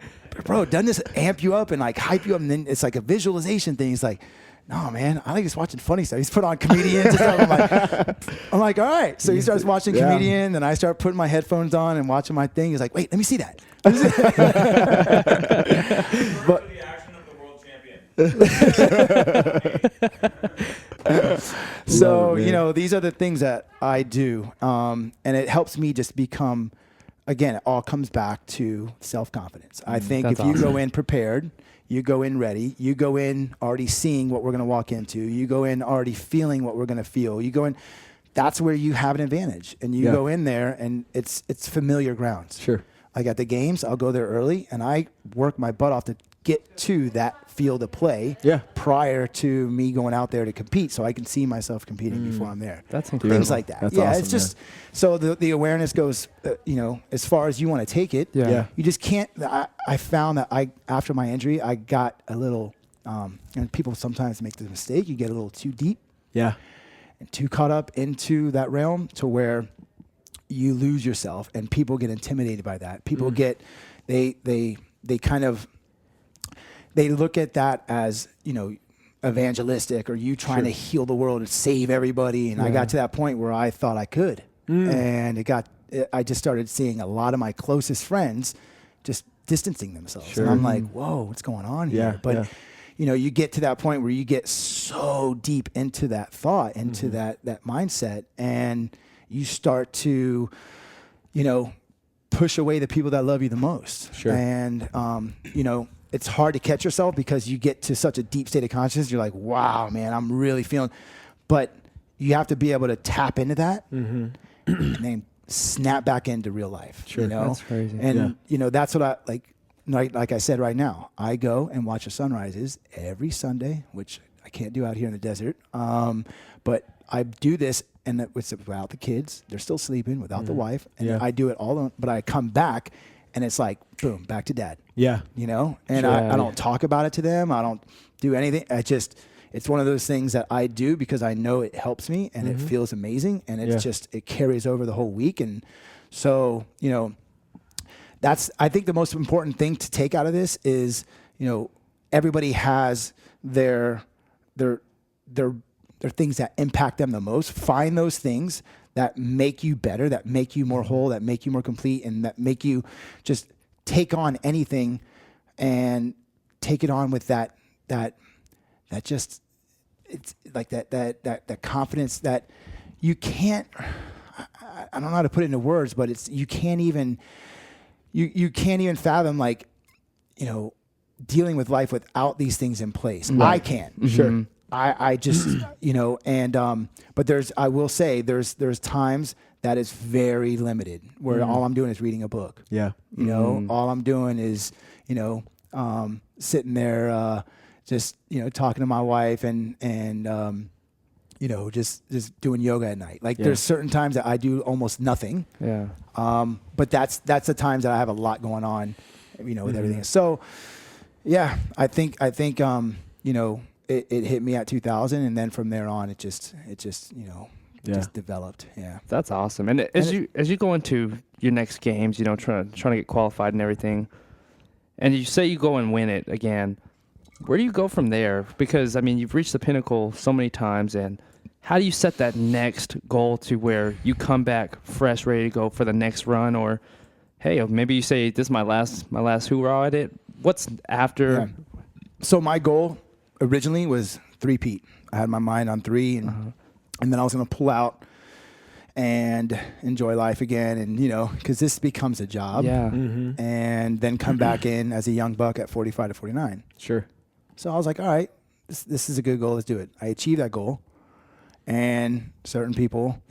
bro, doesn't this amp you up and like hype you up? And then it's like a visualization thing. He's like, no, man, I like just watching funny stuff. He's put on comedians and stuff. I'm like, all right. So he starts watching comedian, and I start putting my headphones on and watching my thing. He's like, wait, let me see that. But the action of the world champion. So, you know, these are the things that I do. And it helps me just become, again, it all comes back to self-confidence. I think if you go in prepared, you go in ready, you go in already seeing what we're going to walk into, you go in already feeling what we're going to feel, you go in, that's where you have an advantage. And you go in there and it's familiar grounds. Sure. Like at the games, I'll go there early and I work my butt off to get to that field of play prior to me going out there to compete, so I can see myself competing before I'm there. That's incredible. Things like that. That's yeah, awesome, it's just so the awareness goes, you know, as far as you want to take it. Yeah. You just can't. I found that after my injury, I got a little, and people sometimes make the mistake. You get a little too deep. Yeah. And too caught up into that realm to where you lose yourself, and people get intimidated by that. People get, they kind of. They look at that as, you know, evangelistic, or you trying to heal the world and save everybody. And I got to that point where I thought I could. And I just started seeing a lot of my closest friends just distancing themselves. And I'm like, whoa, what's going on here? But, you know, you get to that point where you get so deep into that thought, into that mindset, and you start to push away the people that love you the most. Sure. And, it's hard to catch yourself because you get to such a deep state of consciousness. You're like, wow, man, I'm really feeling, but you have to be able to tap into that and then snap back into real life. Sure. That's crazy. And, that's what I like I said right now, I go and watch the sunrises every Sunday, which I can't do out here in the desert. But I do this, and it's without the kids. They're still sleeping, without the wife. And I do it all alone, but I come back, and it's like, boom, back to dad. Yeah. And Sure. I don't talk about it to them. I don't do anything. It's one of those things that I do because I know it helps me, and it feels amazing, and it carries over the whole week. And so, that's, I think the most important thing to take out of this is, everybody has their things that impact them the most. Find those things that make you better, that make you more whole, that make you more complete, and that make you just take on anything and take it on with that just, it's like that confidence that you can't, I don't know how to put it into words, but you can't even fathom, like, dealing with life without these things in place. Right. I can. Sure. I just, but I will say there's times that is very limited where all I'm doing is reading a book. Yeah. All I'm doing is, sitting there, just, talking to my wife and just doing yoga at night. Like there's certain times that I do almost nothing. Yeah. But that's the times that I have a lot going on, with everything. So yeah, I think, it hit me at 2000, and then from there on, it just just developed. Yeah. That's awesome. And as you go into your next games, trying to get qualified and everything, and you say you go and win it again, where do you go from there? Because you've reached the pinnacle so many times, and how do you set that next goal to where you come back fresh, ready to go for the next run? Or, hey, maybe you say, this is my last hoorah at it. What's after? Yeah. So my goal originally was 3-peat. I had my mind on 3, and then I was going to pull out and enjoy life again, and because this becomes a job. Yeah. And then come back in as a young buck at 45 to 49. Sure. So I was like, all right, this is a good goal. Let's do it. I achieved that goal, and certain people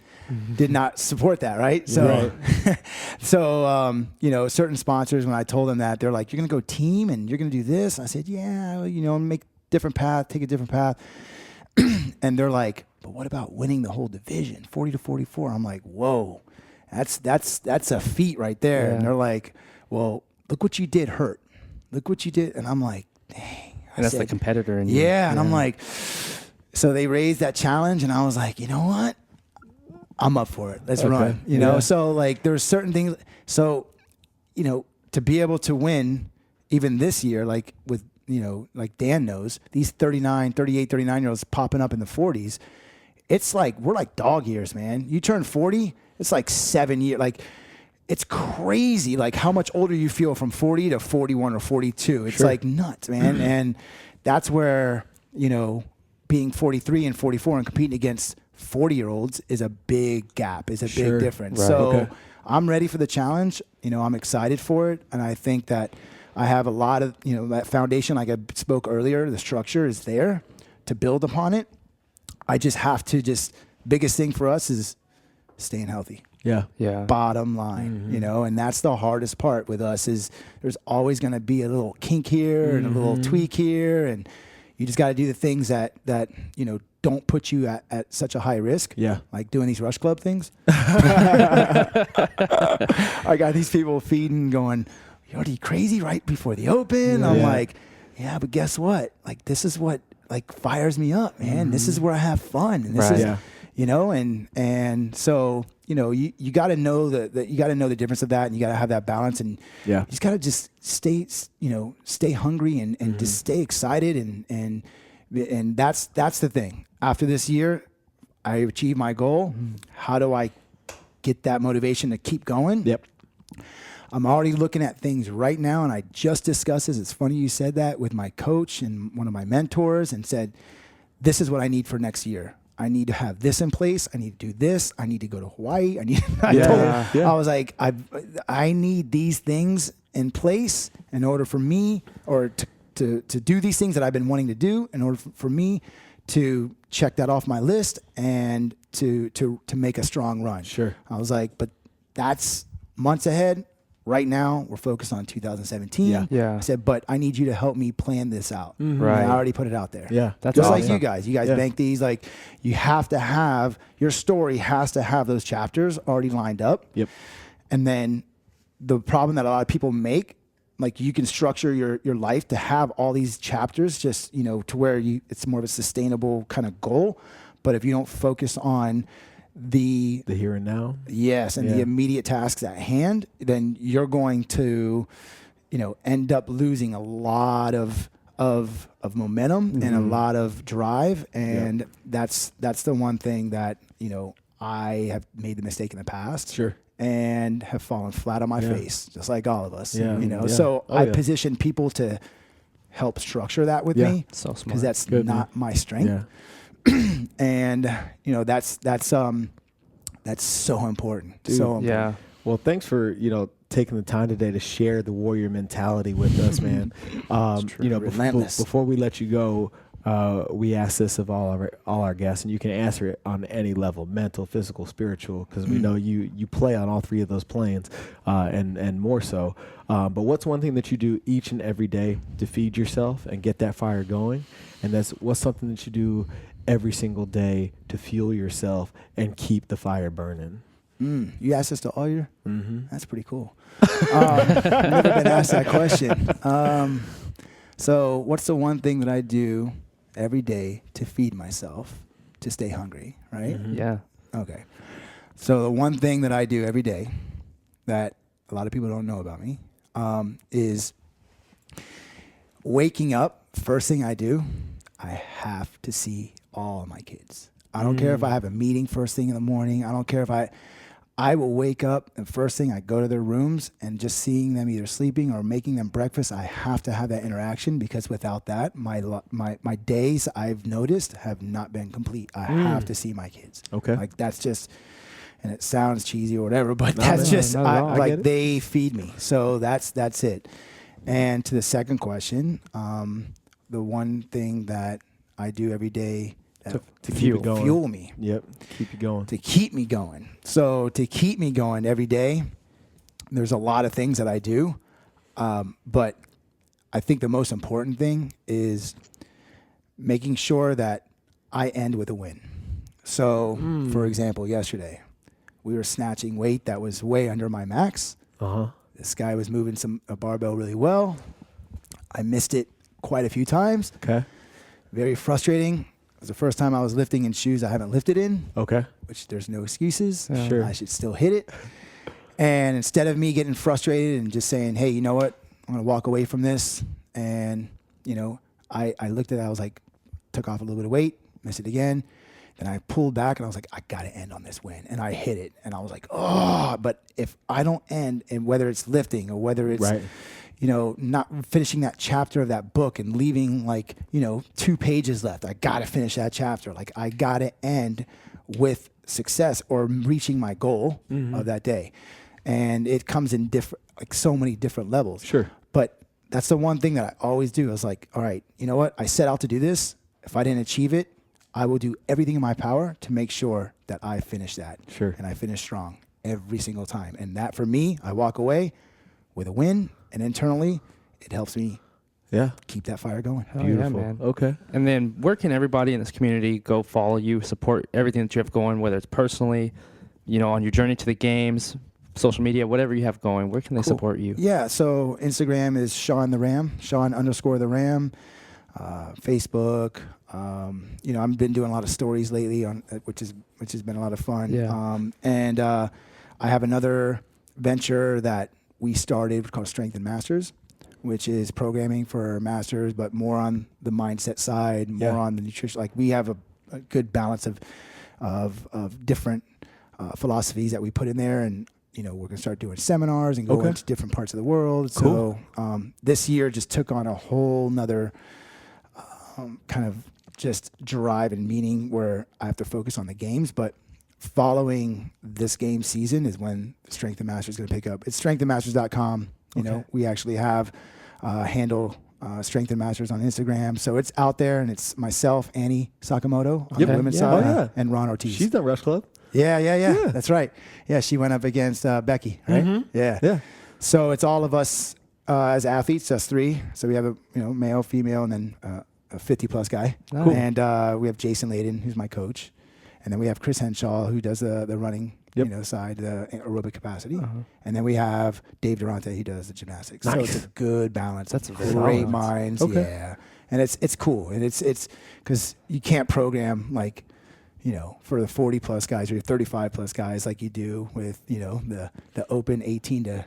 did not support that, right? So, certain sponsors, when I told them that, they're like, you're going to go team and you're going to do this. And I said, yeah, make take a different path. And they're like, but what about winning the whole division, 40 to 44? I'm like, whoa, that's a feat right there. Yeah. And they're like, well, look what you did, Hurt. Look what you did. And I'm like, dang. And that's the competitor in you. Yeah, and I'm like, so they raised that challenge, and I was like, you know what? I'm up for it. Let's run. So like there's certain things. So, to be able to win even this year, like with, like Dan knows, these 39-year-olds popping up in the 40s, it's like, we're like dog years, man. You turn 40, it's like 7 years. Like, it's crazy, like how much older you feel from 40 to 41 or 42. It's like nuts, man. And that's where, being 43 and 44 and competing against 40-year-olds is a big gap, is a big difference. Right. So I'm ready for the challenge. I'm excited for it. And I think that I have a lot of, that foundation, like I spoke earlier, the structure is there to build upon it. I just have to biggest thing for us is staying healthy. Yeah. Yeah. Bottom line, and that's the hardest part with us is there's always going to be a little kink here and a little tweak here. And you just got to do the things that don't put you at such a high risk. Yeah. Like doing these Rush Club things. I got these people feeding going, you're already crazy right before the open. I'm like, yeah, but guess what? Like, this is what like fires me up, man. This is where I have fun. And this is, and so, you got to know you got to know the difference of that, and you got to have that balance, and you just got to just stay hungry and just stay excited. And that's the thing. After this year, I achieved my goal. How do I get that motivation to keep going? Yep. I'm already looking at things right now, and I just discussed this. It's funny you said that with my coach and one of my mentors, and said, this is what I need for next year. I need to have this in place. I need to do this. I need to go to Hawaii. Yeah. I was like, I need these things in place in order for me, or to do these things that I've been wanting to do, in order for me to check that off my list and to make a strong run. Sure. I was like, but that's months ahead. Right now, we're focused on 2017. Yeah. I said, but I need you to help me plan this out. Right. And I already put it out there. Yeah. That's Just awesome. like you guys. You guys bank these. Like, you have to have, your story has to have those chapters already lined up. Yep. And then the problem that a lot of people make, like, you can structure your life to have all these chapters just, to where it's more of a sustainable kind of goal. But if you don't focus on the here and now. Yes, and the immediate tasks at hand, then you're going to, end up losing a lot of momentum and a lot of drive, and that's the one thing that I have made the mistake in the past. Sure. And have fallen flat on my face, just like all of us. Yeah. So I position people to help structure that with me, So smart. because that's Good, not my strength. Yeah. And that's so important. Dude, so important. Yeah. Well, thanks for taking the time today to share the warrior mentality with us, man. Relentless. Before we let you go, we ask this of all our guests, and you can answer it on any level: mental, physical, spiritual, because we know you play on all three of those planes, and more so. But what's one thing that you do each and every day to feed yourself and get that fire going? And what's something that you do every single day to fuel yourself and keep the fire burning? You asked this to all your? That's pretty cool. Never been asked that question. So what's the one thing that I do every day to feed myself, to stay hungry, right? Yeah. Okay. So the one thing that I do every day that a lot of people don't know about me is waking up. First thing I do, I have to see all of my kids. I don't care if I have a meeting first thing in the morning. I don't care if I will wake up and first thing I go to their rooms, and just seeing them either sleeping or making them breakfast, I have to have that interaction, because without that, my days, I've noticed, have not been complete. I have to see my kids. Okay. Like, that's just, and it sounds cheesy or whatever, but that's just, not at all. I get it. they feed me. So that's it. And to the second question, the one thing that I do every day To keep it going. fuel me. Yep. Keep you going. To keep me going. So to keep me going every day, there's a lot of things that I do. But I think the most important thing is making sure that I end with a win. So, for example, yesterday, we were snatching weight that was way under my max. This guy was moving a barbell really well. I missed it quite a few times. Okay. Very frustrating. It was the first time I was lifting in shoes I haven't lifted in. Okay. Which there's no excuses. Sure. I should still hit it. And instead of me getting frustrated and just saying, hey, you know what? I'm going to walk away from this. And, I looked at it. I was like, took off a little bit of weight, missed it again. Then I pulled back and I was like, I got to end on this win. And I hit it. And I was like, oh, but if I don't end, and whether it's lifting or whether it's, Right. not finishing that chapter of that book and leaving 2 pages left. I got to finish that chapter. Like, I got to end with success or reaching my goal of that day. And it comes in so many different levels. Sure. But that's the one thing that I always do. I was like, all right, you know what? I set out to do this. If I didn't achieve it, I will do everything in my power to make sure that I finish that. Sure. And I finish strong every single time. And that, for me, I walk away with a win. And internally, it helps me keep that fire going. Hell Beautiful. Yeah, man. Okay. And then where can everybody in this community go follow you, support everything that you have going, whether it's personally, on your journey to the games, social media, whatever you have going, where can they support you? Yeah, so Instagram is Shawn the Ram, Shawn_the Ram. Facebook, I've been doing a lot of stories lately on which has been a lot of fun. Yeah. And I have another venture that we started called Strength and Masters, which is programming for masters, but more on the mindset side, more on the nutrition. Like, we have a good balance of different philosophies that we put in there, and we're going to start doing seminars and go into different parts of the world. Cool. So this year just took on a whole nother kind of just drive and meaning where I have to focus on the games. But following this game season is when Strength and Master is going to pick up. It's strengthandmasters.com. You know, we actually have handle Strength and Masters on Instagram. So it's out there, and it's myself, Annie Sakamoto on the women's side, and Ron Ortiz. She's done Rush Club. Yeah. That's right. Yeah, she went up against Becky, right? Mm-hmm. Yeah. So it's all of us as athletes, us three. So we have a male, female, and then a 50-plus guy. Cool. And we have Jason Layden, who's my coach. And then we have Chris Henshaw, who does the running side, the aerobic capacity. And then we have Dave Durante, who does the gymnastics. Nice. So it's a good balance. That's great minds. Okay. Yeah. And it's cool. And it's because you can't program like, for the 40-plus guys or 35-plus guys like you do with, the open 18 to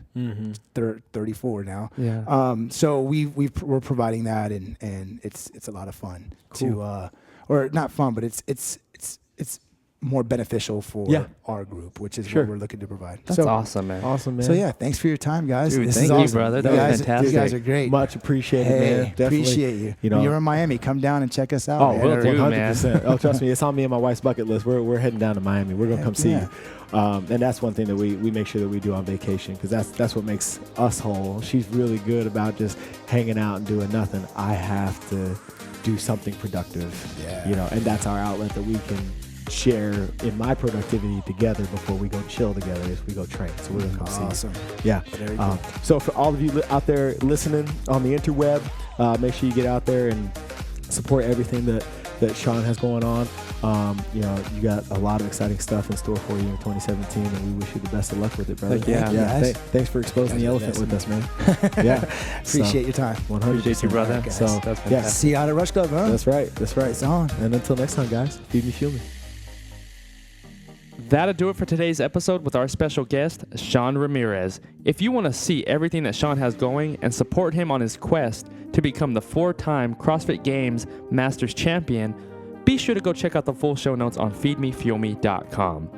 34 now. Yeah. So we're providing that, and it's a lot of fun or not fun, but it's more beneficial for our group, which is what we're looking to provide. That's awesome, man. Awesome, man. So yeah, thanks for your time, guys. Dude, this thank is you, awesome. brother. That was fantastic. You guys are great. Much appreciated, man. Definitely. Appreciate you. When you're in Miami, come down and check us out. Oh, man. we'll do, 100%. Man. Oh, trust me, it's on me and my wife's bucket list. We're heading down to Miami. We're gonna come see you. And that's one thing that we make sure that we do on vacation, because that's what makes us whole. She's really good about just hanging out and doing nothing. I have to do something productive. Yeah. And that's our outlet that we can share in my productivity together before we go chill together as we go train. So we're going to come see. Yeah. Very cool. So for all of you out there listening on the interweb, make sure you get out there and support everything that Shawn has going on. You got a lot of exciting stuff in store for you in 2017, and we wish you the best of luck with it, brother. Thanks for exposing the elephant with us, man. Appreciate your time. 100%. Appreciate you, brother. Right, so that's fantastic. See you out at Rush Club, huh? That's right. It's on. And until next time, guys, feed me, fuel me. That'll do it for today's episode with our special guest, Shawn Ramirez. If you want to see everything that Shawn has going and support him on his quest to become the 4-time CrossFit Games Masters Champion, be sure to go check out the full show notes on feedmefuelme.com.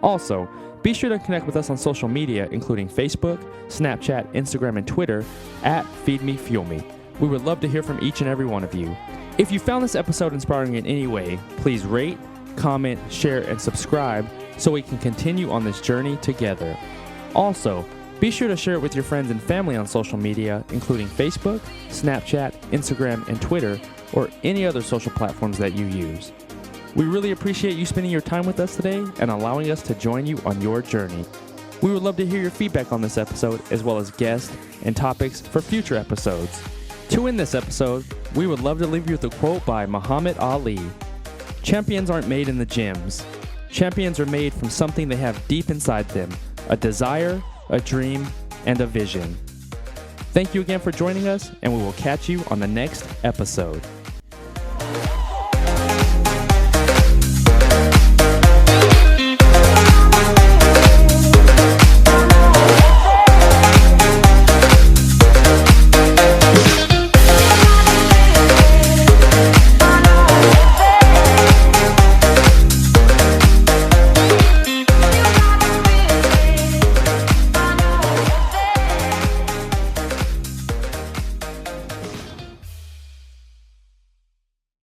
Also, be sure to connect with us on social media, including Facebook, Snapchat, Instagram, and Twitter at feedmefuelme. We would love to hear from each and every one of you. If you found this episode inspiring in any way, please rate, comment, share, and subscribe so we can continue on this journey together. Also, be sure to share it with your friends and family on social media, including Facebook, Snapchat, Instagram, and Twitter, or any other social platforms that you use. We really appreciate you spending your time with us today and allowing us to join you on your journey. We would love to hear your feedback on this episode, as well as guests and topics for future episodes. To end this episode, we would love to leave you with a quote by Muhammad Ali. Champions aren't made in the gyms. Champions are made from something they have deep inside them, a desire, a dream, and a vision. Thank you again for joining us, and we will catch you on the next episode.